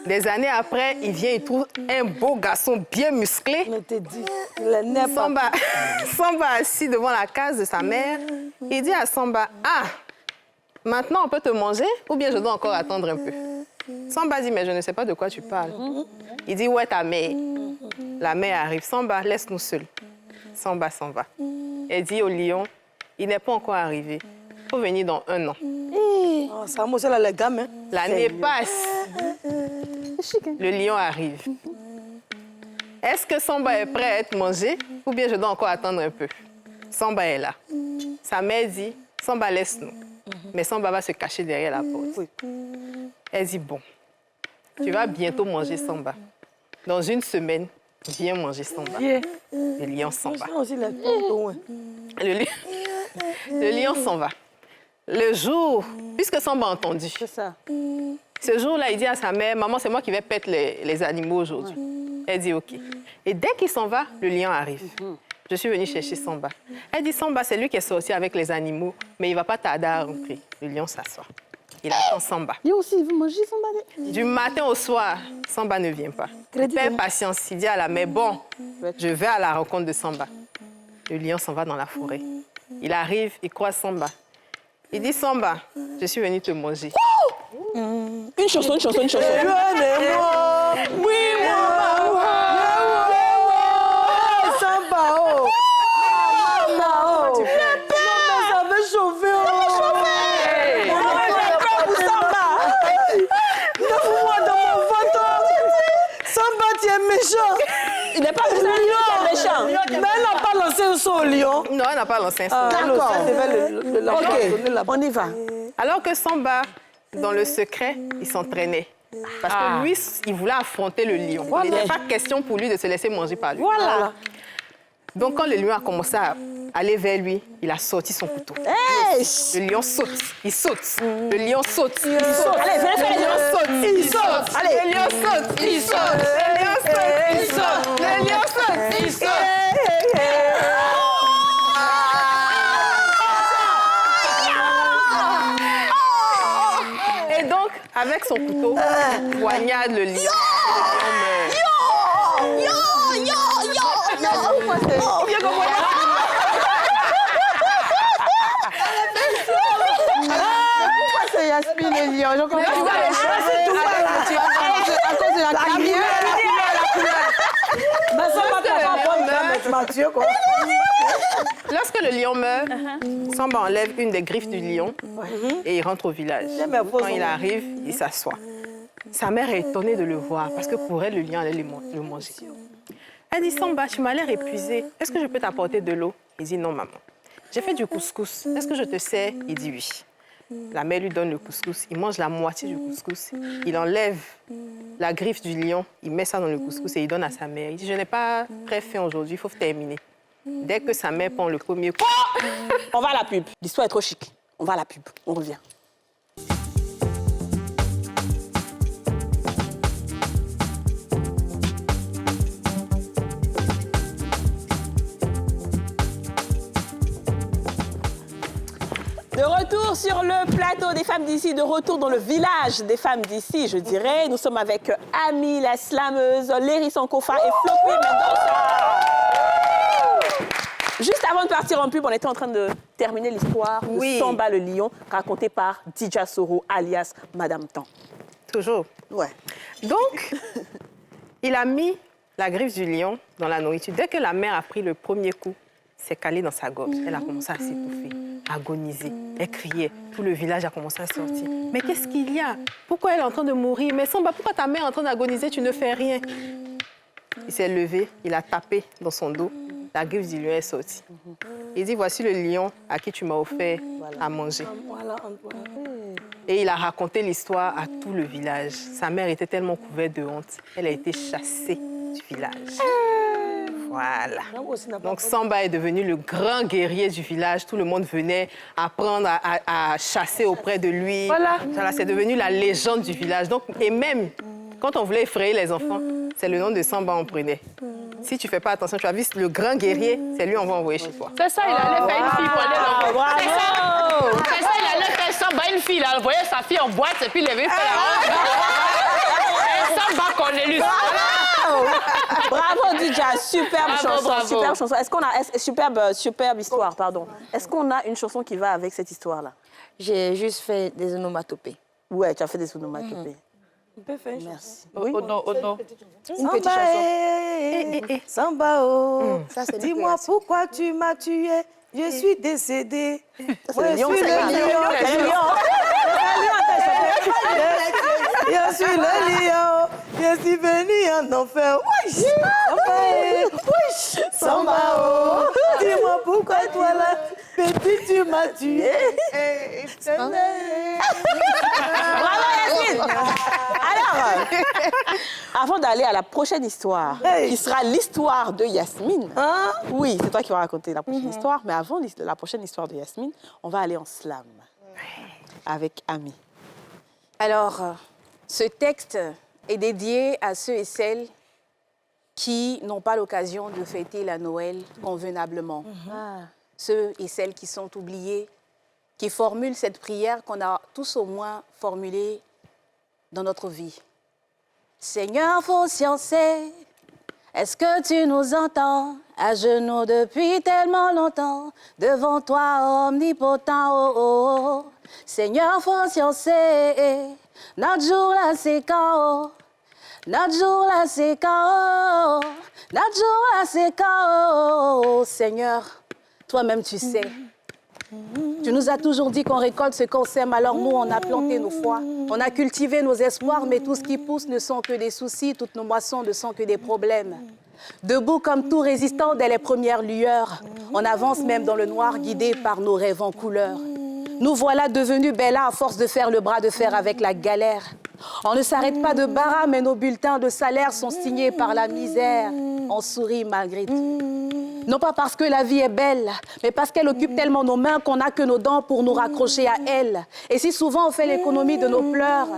Des années après, il vient, il trouve un beau garçon bien musclé. Samba assis devant la case de sa mère. Il dit à Samba, ah, maintenant on peut te manger ou bien je dois encore attendre un peu? Samba dit, mais je ne sais pas de quoi tu parles. Il dit, où est ta mère? La mère arrive. Samba, laisse-nous seuls. Samba s'en va. Elle dit au lion, il n'est pas encore arrivé. Il faut venir dans 1 an. L'année passe. Le lion arrive. Est-ce que Samba est prêt à être mangé ou bien je dois encore attendre un peu? Samba est là. Sa mère dit, Samba, laisse-nous. Mais Samba va se cacher derrière la porte. Elle dit, bon, tu vas bientôt manger Samba. Dans 1 semaine, viens manger Samba. Le lion s'en va. Le lion s'en va. Le jour, puisque Samba a entendu, ce jour-là, il dit à sa mère, maman, c'est moi qui vais pète les animaux aujourd'hui. Elle dit, OK. Et dès qu'il s'en va, le lion arrive. Je suis venue chercher Samba. Elle dit, Samba, c'est lui qui est sorti avec les animaux, mais il ne va pas tarder à rentrer. Le lion s'assoit. Il attend Samba. Lui aussi, vous mangez Samba? Du matin au soir, Samba ne vient pas. Il perd patience. Il dit à la mère, bon, je vais à la rencontre de Samba. Le lion s'en va dans la forêt. Il arrive, il croise Samba. Il dit, Samba, je suis venu te manger. Une chanson. Il n'est pas méchant. Mais elle n'a pas lancé un saut au lion. Non, elle n'a pas lancé un saut. D'accord. Ok, on y va. Alors que Samba, dans le secret, il s'entraînait. Parce que lui, il voulait affronter le lion. Il n'était pas question pour lui de se laisser manger par lui. Voilà. Donc, quand le lion a commencé à aller vers lui, il a sorti son couteau. Le lion saute. Il saute. Le lion saute. Il saute. Allez, venez faire le lion saute. Il saute. Allez. Le lion saute. Il saute. Le lion saute. Il saute. Le lion saute. Il saute. Et donc, avec son couteau, il poignarde le lion. Pourquoi c'est Yasmine le lion? Je comprends pas. À cause de la lumière. Lorsque le lion meurt, Samba enlève une des griffes du lion et il rentre au village. Quand il arrive, il s'assoit. Sa mère est étonnée de le voir parce que pour elle, le lion allait le manger. Elle dit, Samba, tu m'as l'air épuisé. Est-ce que je peux t'apporter de l'eau? Il dit, non, maman. J'ai fait du couscous. Est-ce que je te sers? Il dit, oui. La mère lui donne le couscous. Il mange la moitié du couscous. Il enlève la griffe du lion. Il met ça dans le couscous et il donne à sa mère. Il dit, je n'ai pas très faim aujourd'hui, il faut terminer. Dès que sa mère prend le premier coup... On va à la pub. L'histoire est trop chic. On va à la pub. On revient. retour sur le plateau des femmes d'ici, de retour dans le village des femmes d'ici, je dirais. Nous sommes avec Ami, la slameuse, Léry Sankofa et Flopé Mendoza. Juste avant de partir en pub, on était en train de terminer l'histoire de Samba le lion, racontée par Dija Soro, alias Madame Tan. Toujours. Ouais. Donc, il a mis la griffe du lion dans la nourriture. Dès que la mère a pris le premier coup, s'est calée dans sa gorge. Elle a commencé à s'étouffer, à agoniser. Elle criait. Tout le village a commencé à sortir. Mais qu'est-ce qu'il y a? Pourquoi elle est en train de mourir? Mais Samba, pourquoi ta mère est en train d'agoniser? Tu ne fais rien. Il s'est levé, il a tapé dans son dos. La griffe du lion est sortie. Il dit, voici le lion à qui tu m'as offert à manger. Et il a raconté l'histoire à tout le village. Sa mère était tellement couverte de honte. Elle a été chassée du village. Voilà. Donc Samba est devenu le grand guerrier du village. Tout le monde venait apprendre à chasser auprès de lui. Voilà, c'est devenu la légende du village. Donc, et même, quand on voulait effrayer les enfants, c'est le nom de Samba on prenait. Si tu ne fais pas attention, tu as vu le grand guerrier, c'est lui on va envoyer chez toi. C'est ça, il allait faire une fille pour aller l'envoyer. C'est ça, il allait faire Samba une fille. Il envoyait sa fille en boîte et puis il avait fait la Samba Cornelius. Bravo Dija, superbe chanson, bravo. Superbe chanson. Est-ce qu'on a superbe histoire, pardon. Est-ce qu'on a une chanson qui va avec cette histoire-là? J'ai juste fait des onomatopées. Ouais, tu as fait des onomatopées. On peut faire une Merci. Oui. Oh non. Une petite chanson. Samba, oh. Ça, c'est Dis-moi pourquoi tu m'as tué. Je suis décédée. C'est le lion, c'est le lion. Je suis le lion. Je suis venu en enfer. Samba, oh. Dis-moi pourquoi toi là, petit, tu m'as tué. Bravo Yasmine. Alors, avant d'aller à la prochaine histoire, qui sera l'histoire de Yasmine. Oui, c'est toi qui vas raconter la prochaine histoire, mais avant la prochaine histoire de Yasmine, on va aller en slam avec Ami. Alors, ce texte est dédié à ceux et celles qui n'ont pas l'occasion de fêter la Noël convenablement. Ceux et celles qui sont oubliés, qui formulent cette prière qu'on a tous au moins formulée dans notre vie. Seigneur, faut sciencer, est-ce que tu nous entends? À genoux depuis tellement longtemps, devant toi omnipotent, oh, oh, oh. Seigneur, faut sciencer, notre jour là c'est quand, notre jour là c'est quand, notre jour là c'est quand, Seigneur, toi-même tu sais. Tu nous as toujours dit qu'on récolte ce qu'on sème, alors nous, on a planté nos foi. On a cultivé nos espoirs, mais tout ce qui pousse ne sont que des soucis, toutes nos moissons ne sont que des problèmes. Debout comme tout résistant dès les premières lueurs, on avance même dans le noir, guidé par nos rêves en couleur. Nous voilà devenus Bella à force de faire le bras de fer avec la galère. On ne s'arrête pas de bara, mais nos bulletins de salaire sont signés par la misère. On sourit malgré tout. Non pas parce que la vie est belle, mais parce qu'elle occupe tellement nos mains qu'on n'a que nos dents pour nous raccrocher à elle. Et si souvent on fait l'économie de nos pleurs,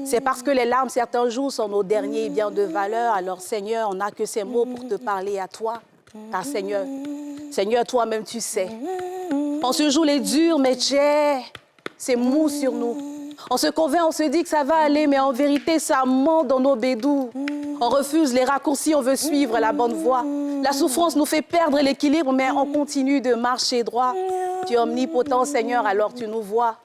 c'est parce que les larmes certains jours sont nos derniers biens de valeur. Alors Seigneur, on n'a que ces mots pour te parler à toi. Car Seigneur, toi-même tu sais. On se joue les durs, mais c'est mou sur nous. On se convainc, on se dit que ça va aller, mais en vérité, ça monte dans nos bédous. On refuse les raccourcis, on veut suivre la bonne voie. La souffrance nous fait perdre l'équilibre, mais on continue de marcher droit. Tu es omnipotent, Seigneur, alors tu nous vois.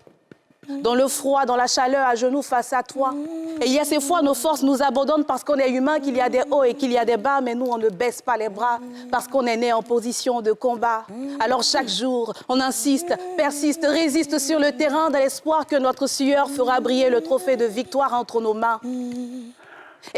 Dans le froid, dans la chaleur, à genoux face à toi. Et il y a ces fois, nos forces nous abandonnent parce qu'on est humain, qu'il y a des hauts et qu'il y a des bas, mais nous, on ne baisse pas les bras parce qu'on est né en position de combat. Alors chaque jour, on insiste, persiste, résiste sur le terrain dans l'espoir que notre sueur fera briller le trophée de victoire entre nos mains.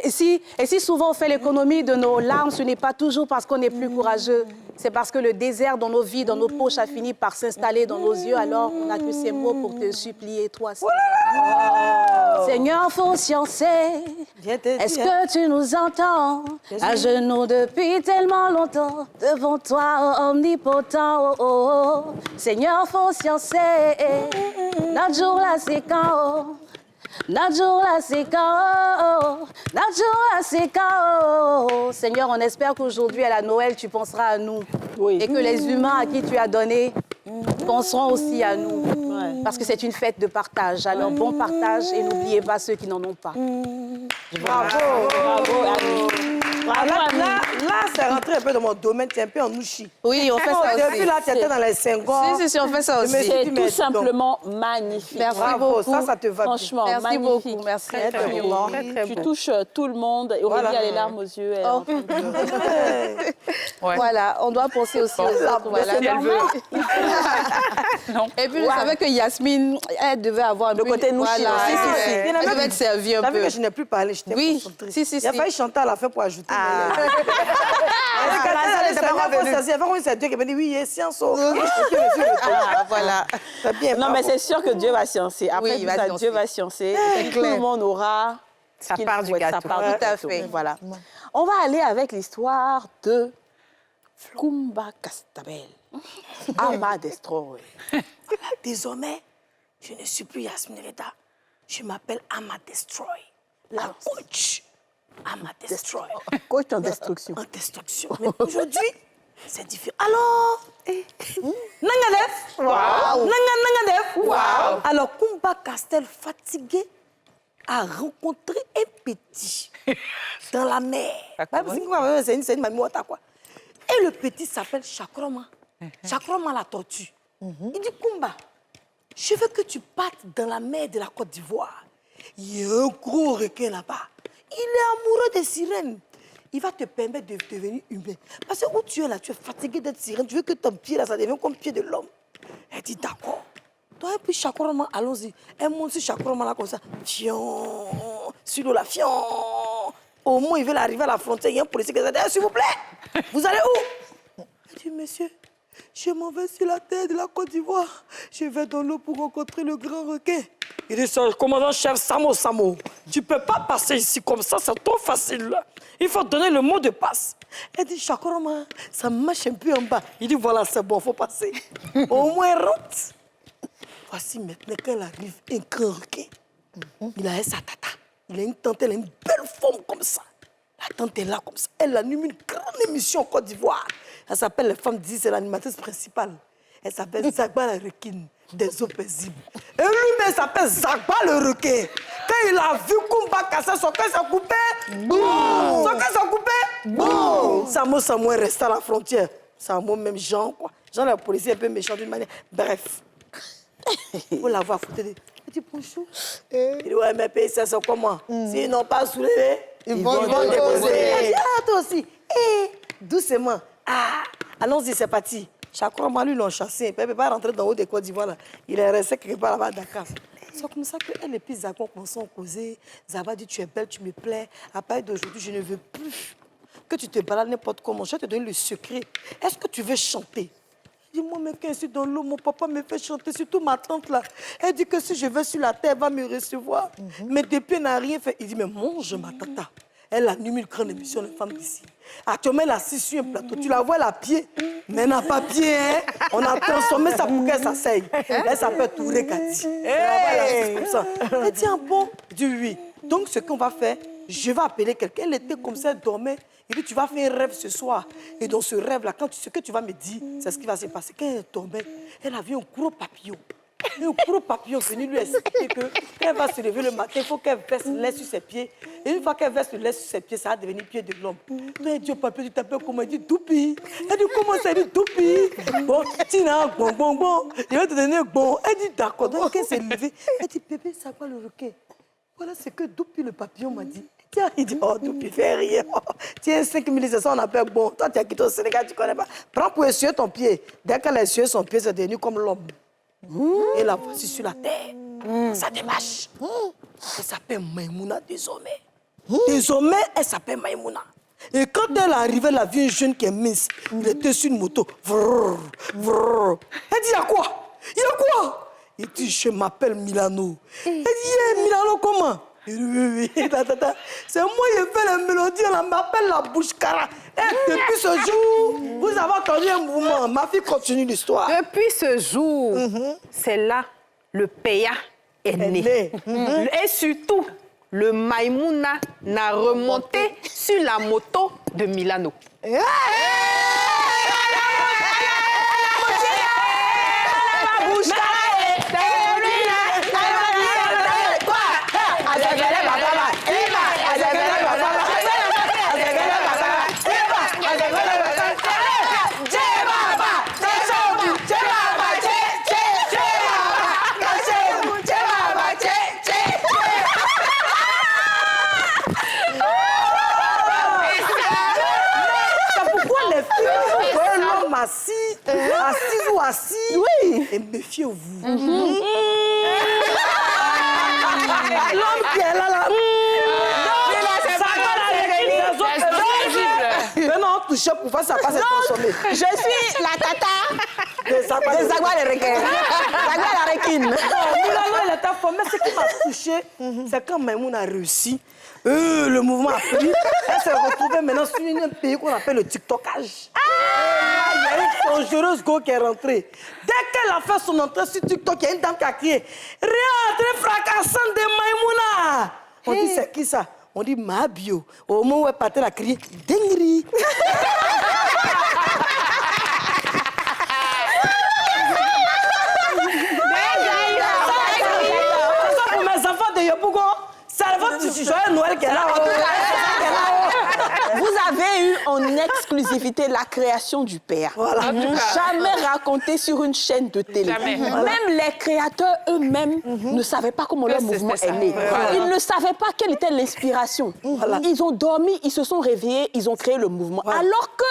Et si souvent on fait l'économie de nos larmes, ce n'est pas toujours parce qu'on est plus courageux. C'est parce que le désert dans nos vies, dans nos poches, a fini par s'installer dans nos yeux. Alors, on n'a que ces mots pour te supplier, toi, Seigneur. Seigneur, faut sciencer. Est-ce que tu nous entends? À genoux depuis tellement longtemps, devant toi, omnipotent. Oh, oh, oh. Seigneur, faut sciencer. Notre jour là, c'est quand? Notre jour là, c'est quand? Notre jour là, c'est quand? Seigneur, on espère qu'aujourd'hui, à la Noël, tu penseras à nous. Oui. Et que les humains à qui tu as donné penseront aussi à nous. Ouais. parce que c'est une fête de partage. Alors, bon partage et n'oubliez pas ceux qui n'en ont pas. Bravo. Bravo, Annie. Bravo, Annie. Là, c'est rentré un peu dans mon domaine, tu es un peu en nouchi. Oui, on fait ça aussi. Depuis là, tu étais dans les 5 ans. Si, on fait ça aussi. C'est tout simplement magnifique. Merci Bravo, beaucoup. ça te va bien. Franchement, Merci magnifique. beaucoup. Merci Très, très infiniment. beau. Très, très Tu beau. touches tout le monde. Aurélie a les larmes aux yeux. Elle est en train de- Voilà, on doit penser aussi aux autres. Voilà. Si elle veut. Et puis, je savais que Yasmine, elle devait avoir Le côté nouchi Voilà, aussi. Si, elle devait être servie un T'as vu peu. que je n'ai plus parlé, j'étais Oui, concentrée. si. Il a failli chanter à la fin pour ajouter. Ah. C'est Dieu qui m'a dit oui, il est science. Ah, voilà. C'est bien. Non, mais c'est sûr que Dieu va sciencer. Après Oui, il tout va ça, sciencer. Dieu va sciencer. Tout le monde aura Sa qu'il part du souhaite, gâteau. sa part du Tout à gâteau. fait. Voilà. On va aller avec l'histoire de Kumba Castabel. Ama Destroy. Désormais, je ne suis plus Yasmine Reda. Je m'appelle Ama Destroy. La coach. Ama Destroy. Coach en destruction. En destruction. Mais aujourd'hui, c'est différent. Alors, Nangadef. Wow. Nangadef. Wow. Alors, Kumba Castel, fatigué, a rencontré un petit dans la mer. C'est une mamie, quoi. Et le petit s'appelle Chakroma. Chakroma la tortue. Il dit, Kumba, je veux que tu partes dans la mer de la Côte d'Ivoire. Il y a un gros requin là-bas. Il est amoureux des sirènes. Il va te permettre de devenir humain. Parce que où tu es là, tu es fatigué d'être sirène. Tu veux que ton pied là, ça devienne comme le pied de l'homme. Elle dit, d'accord. Toi, et puis Chakroma, allons-y. Elle monte sur Chakroma là comme ça. Fion, sur l'eau là, fion. Au moins, il veut arriver à la frontière. Il y a un policier qui dit, s'il vous plaît, vous allez où? Elle dit, monsieur, je m'en vais sur la terre de la Côte d'Ivoire. Je vais dans l'eau pour rencontrer le grand requin. Il dit, commandant-chef Samo, tu ne peux pas passer ici comme ça, c'est trop facile. Il faut donner le mot de passe. Elle dit, Chakroma, ça marche un peu en bas. Il dit, voilà, c'est bon, il faut passer. Au moins, route. Voici maintenant qu'elle arrive, un grand requin. Il a sa tata. Il a une tante, elle a une belle forme comme ça. La tante est là comme ça. Elle anime une grande émission en Côte d'Ivoire. Elle s'appelle Les Femmes d'Ici, c'est l'animatrice principale. Elle s'appelle Zagba la requine des eaux paisibles. Et lui-même s'appelle Zagba le requin. Quand il a vu Kumba casser, son cœur s'est coupé. Boum! Son cœur s'est coupé. Boum! Samo est resté à la frontière. Samo, même Jean, quoi. Jean, le policier, un peu méchant d'une manière. Bref. Il faut l'avoir foutu. Il dit bonjour. Il dit, ouais, mais pays, ça, c'est comment? S'ils n'ont pas soulevé, ils vont déposer. Il dit, ah, toi aussi. Doucement. Ah, allons-y, c'est parti. Chakroma, lui, l'ont chassé. Il ne peut pas rentrer dans le haut des Côte d'Ivoire. Il est resté quelque part là-bas à Dakar. C'est comme ça qu'elle et puis Zaba commencent à causer. Zaba dit, tu es belle, tu me plais. À partir d'aujourd'hui, je ne veux plus que tu te balades n'importe comment. Je vais te donner le secret. Est-ce que tu veux chanter? Dis-moi, mais quand je suis dans l'eau, mon papa me fait chanter, surtout ma tante là. Elle dit que si je vais sur la terre, elle va me recevoir. Mais depuis, elle n'a rien fait. Il dit, mais mange ma tata. Elle anime une grande émission de femmes d'ici. Actuellement, elle est assise sur un plateau. Tu la vois, elle a pied, mais elle n'a pas pied. Hein? On a transformé ça pour qu'elle s'asseye. Elle s'appelle Touré Kati. Elle est assise comme ça. Elle dit, ah bon? Je dis, oui. Donc, ce qu'on va faire, je vais appeler quelqu'un. Elle était comme ça, elle dormait. Il dit, tu vas faire un rêve ce soir. Et dans ce rêve-là, ce que tu vas me dire, c'est ce qui va se passer. Quand elle tombait, elle a vu un gros papillon. Un gros papillon venu lui expliquer que quand elle va se lever le matin, il faut qu'elle verse le lait sur ses pieds. Et une fois qu'elle verse le lait sur ses pieds, ça va devenir pied de l'homme. Mais elle dit au papillon, tu t'appelles comment? Il dit Doupi. Elle dit, comment ça? Elle dit Doupi. Bon, Tina, bon. Il va te donner bon. Elle dit, d'accord. Donc, elle s'est levée. Elle dit, bébé, c'est quoi le requin? Voilà ce que Doupi, le papillon, m'a dit. Tiens, il dit, oh, Doupi, fais rien. Tiens, 5700, on appelle bon. Toi, tu as quitté au Sénégal, tu ne connais pas. Prends pour essuyer ton pied. Dès qu'elle a essuyé son pied, c'est devenu comme l'homme. Et la voici sur la terre. Ça démarche. Elle s'appelle Maïmouna désormais. Désormais, elle s'appelle Maïmouna. Et quand elle est arrivée, elle a vu un jeune qui est mince. Il était sur une moto. Vrrr, vrrr. Elle dit, il y a quoi? Il y a quoi? Il dit, je m'appelle Milano. Elle dit, Milano, comment? Oui. C'est moi qui ai fait la mélodie, on m'appelle la Bouchkara. Et depuis ce jour, vous avez entendu un mouvement. Ma fille continue l'histoire. Depuis ce jour, c'est là le Péa est né. Et surtout, le Maïmouna n'a remonté sur la moto de Milano. assis, assise ou assis. Oui. Et méfiez-vous. L'homme qui est là. Maintenant, on touche pour faire ça passe consommer. Je suis la tata des Zagwa de requin. Zagwa la requine. Non, il était fort. Mais ce qui m'a touché, c'est quand Maïmoun a réussi. Le mouvement a pris. Elle s'est retrouvée maintenant sur un pays qu'on appelle le TikTokage. Il y a une dangereuse go qui est rentrée. Dès qu'elle a fait son entrée sur TikTok, il y a une dame qui a crié « Rentrée fracassante de Maïmouna !» On dit « C'est qui ça ?» On dit « Ma bio ». Au moment où elle partait, elle a crié « Dingri !» Pour mes enfants de Yopougon, c'est votre joyeux Noël qui est là. Vous avez eu en exclusivité la création du père. Voilà. Jamais raconté sur une chaîne de télé. Jamais. Même les créateurs eux-mêmes ne savaient pas comment leur mouvement est né. Voilà. Ils ne savaient pas quelle était l'inspiration. Voilà. Ils ont dormi, ils se sont réveillés, ils ont créé le mouvement. Voilà. Alors que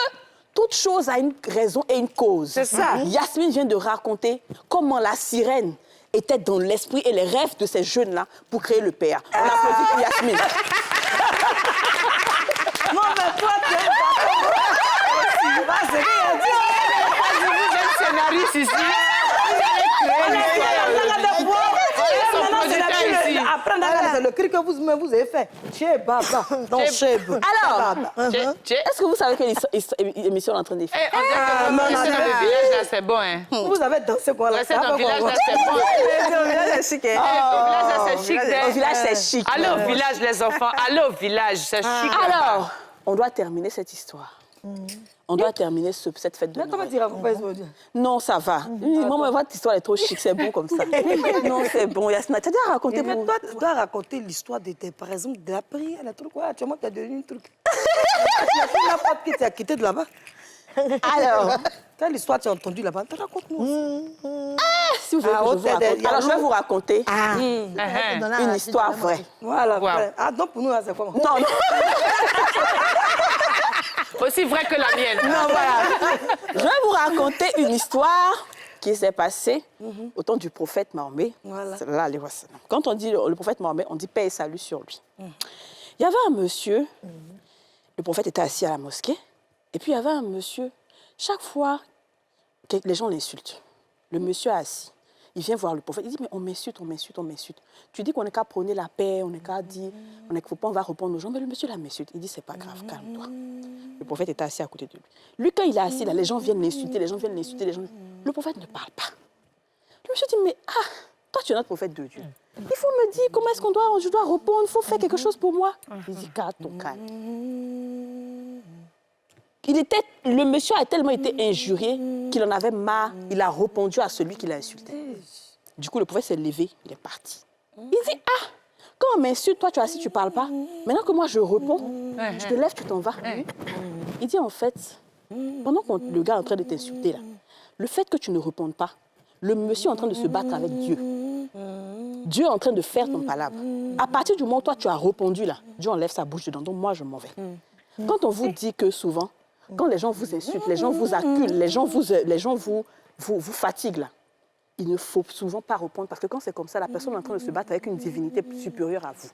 toute chose a une raison et une cause. C'est ça. Yasmine vient de raconter comment la sirène était dans l'esprit et les rêves de ces jeunes-là pour créer le père. On applaudit pour Yasmine. Non, mais toi, tu Vous êtes scénariste ici. c'est le cri que vous avez fait. Chez Baba. Non, chez Baba. Alors, est-ce que vous savez quelle émission on est en train de faire? On dirait que dans le village, là, c'est bon, hein. Vous avez dansé quoi là? Restez dans le village, là, c'est bon. Au village, Au village, là, c'est chic. Au village, c'est chic. Allez au village, les enfants. Allez au village, c'est chic. Alors, on doit terminer cette histoire. On doit terminer cette fête de Noël. Comment tu racontes ça? Non, ça va. Maman, votre histoire est trop chic, c'est bon comme ça. Non, c'est bon. Yasmina, tu as déjà raconté Mais pour... toi, tu dois raconter l'histoire de tes, par exemple, de la prière, le truc. Ouais, tu vois, tu as devenu un truc. Tu n'as pas qui t'a quitté de là-bas. Alors, quelle histoire tu as entendue là-bas? Raconte-nous. si vous voulez que je vous raconte. Alors, je vais vous raconter une histoire vraie. Voilà. Wow. Ah, donc pour nous, là, c'est comment? Non, non. Aussi vrai que la mienne. Non, voilà. Je vais vous raconter une histoire qui s'est passée au temps du prophète Mahomet. Voilà. Là, les voici. Quand on dit le prophète Mahomet, on dit paix et salut sur lui. Il y avait un monsieur, le prophète était assis à la mosquée, et puis il y avait un monsieur, chaque fois que les gens l'insultent, le monsieur est assis. Il vient voir le prophète, il dit, mais on m'insulte, on m'insulte, on m'insulte. Tu dis qu'on n'est qu'à prôner la paix, on n'est qu'à dire, on va répondre aux gens, mais le monsieur là m'insulte. Il dit, c'est pas grave, calme-toi. Le prophète était assis à côté de lui. Lui, quand il est assis là, les gens viennent l'insulter, les gens viennent l'insulter, les gens... Le prophète ne parle pas. Le monsieur dit, mais toi tu es notre prophète de Dieu. Il faut me dire comment est-ce je dois répondre, il faut faire quelque chose pour moi. Il dit, garde ton calme. Le monsieur a tellement été injurié qu'il en avait marre. Il a répondu à celui qui l'a insulté. Du coup, le prophète s'est levé, il est parti. Il dit, quand on m'insulte, toi tu es assis, tu ne parles pas. Maintenant que moi je réponds, tu te lèves, tu t'en vas. Il dit, en fait, pendant que le gars est en train de t'insulter, là, le fait que tu ne répondes pas, le monsieur est en train de se battre avec Dieu. Dieu est en train de faire ton palabre. À partir du moment où toi tu as répondu, là, Dieu enlève sa bouche dedans, donc moi je m'en vais. Quand on vous dit que souvent, quand les gens vous insultent, les gens vous acculent, les gens vous fatiguent, là, il ne faut souvent pas répondre parce que quand c'est comme ça, la personne est en train de se battre avec une divinité supérieure à vous.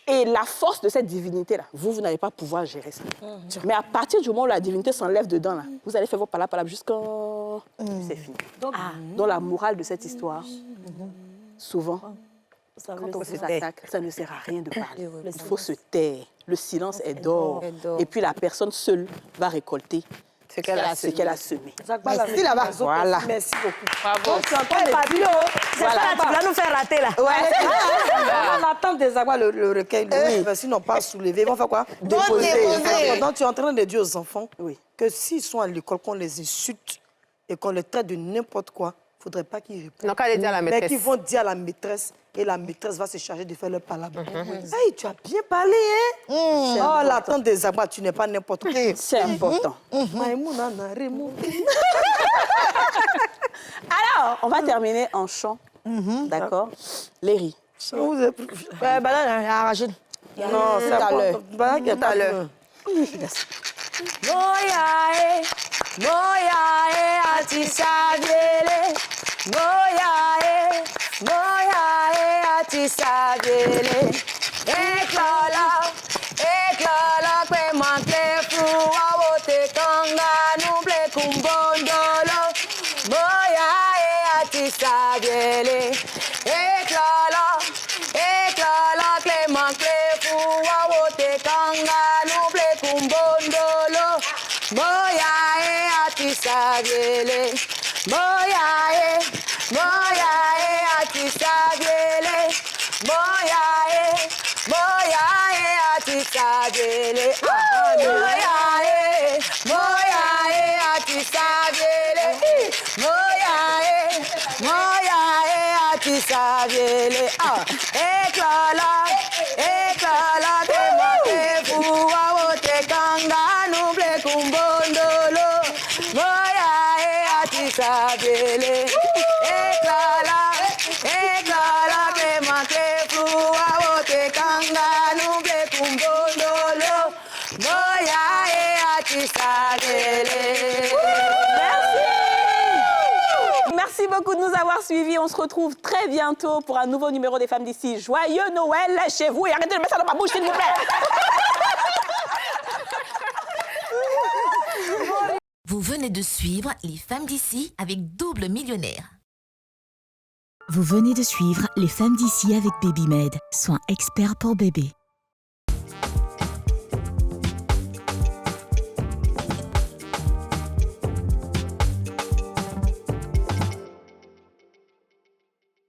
Et la force de cette divinité-là, vous n'allez pas pouvoir gérer ça. Mais à partir du moment où la divinité s'enlève dedans, là, vous allez faire vos palabres jusqu'à... C'est fini. Donc la morale de cette histoire, souvent, quand on vous attaque, ça ne sert à rien de parler. Il faut se taire. Le silence est d'or. Et puis la personne seule va récolter ce qu'elle a semé. Merci là-bas. Voilà. Merci beaucoup. Bravo. Tu entends les vidéos. Voilà. Tu vas nous faire rater là. On attend des Zagwa le recueil. S'ils n'ont pas soulevé, ils vont faire quoi? Déposer. Donc tu es en train de dire aux enfants Oui. que s'ils sont à l'école, qu'on les insulte et qu'on les traite de n'importe quoi, il ne faudrait pas qu'ils répondent. Donc, allez dire à la Mais maîtresse. qu'ils vont dire à la maîtresse et la maîtresse va se charger de faire leur palabre. Hey, tu as bien parlé, hein? Oh, l'attente des Zagwa, tu n'es pas n'importe qui. C'est important. Maïmouna n'a remonté. Alors, on va terminer en chant. D'accord? Léry. Vous avez pris... Non, c'est à l'heure. Tout à l'heure. Oya, moya e atisabiele, moya e atisabiele. Éclala, kwe manque flou, awote kanga, nuble kumbondolo, moya e atisabiele. Éclala, kwe manque flou, awote kanga, nuble kumbondolo, moya e atisabiele, moya e atisabiele, moya e atisabiele, moya e atisabiele, moya e atisabiele, éclala, te mate fua wote kanga nuble kumbondolo, moya e atisabiele, éclala, te mate fua wote kanga nuble kumbondolo, moya e atisabiele. Merci beaucoup de nous avoir suivis. On se retrouve très bientôt pour un nouveau numéro des Femmes d'ici. Joyeux Noël chez vous et arrêtez de mettre ça dans ma bouche, s'il vous plaît. Vous venez de suivre Les Femmes d'ici avec Double Millionnaire. Vous venez de suivre Les Femmes d'ici avec Babymed, soins experts pour bébé.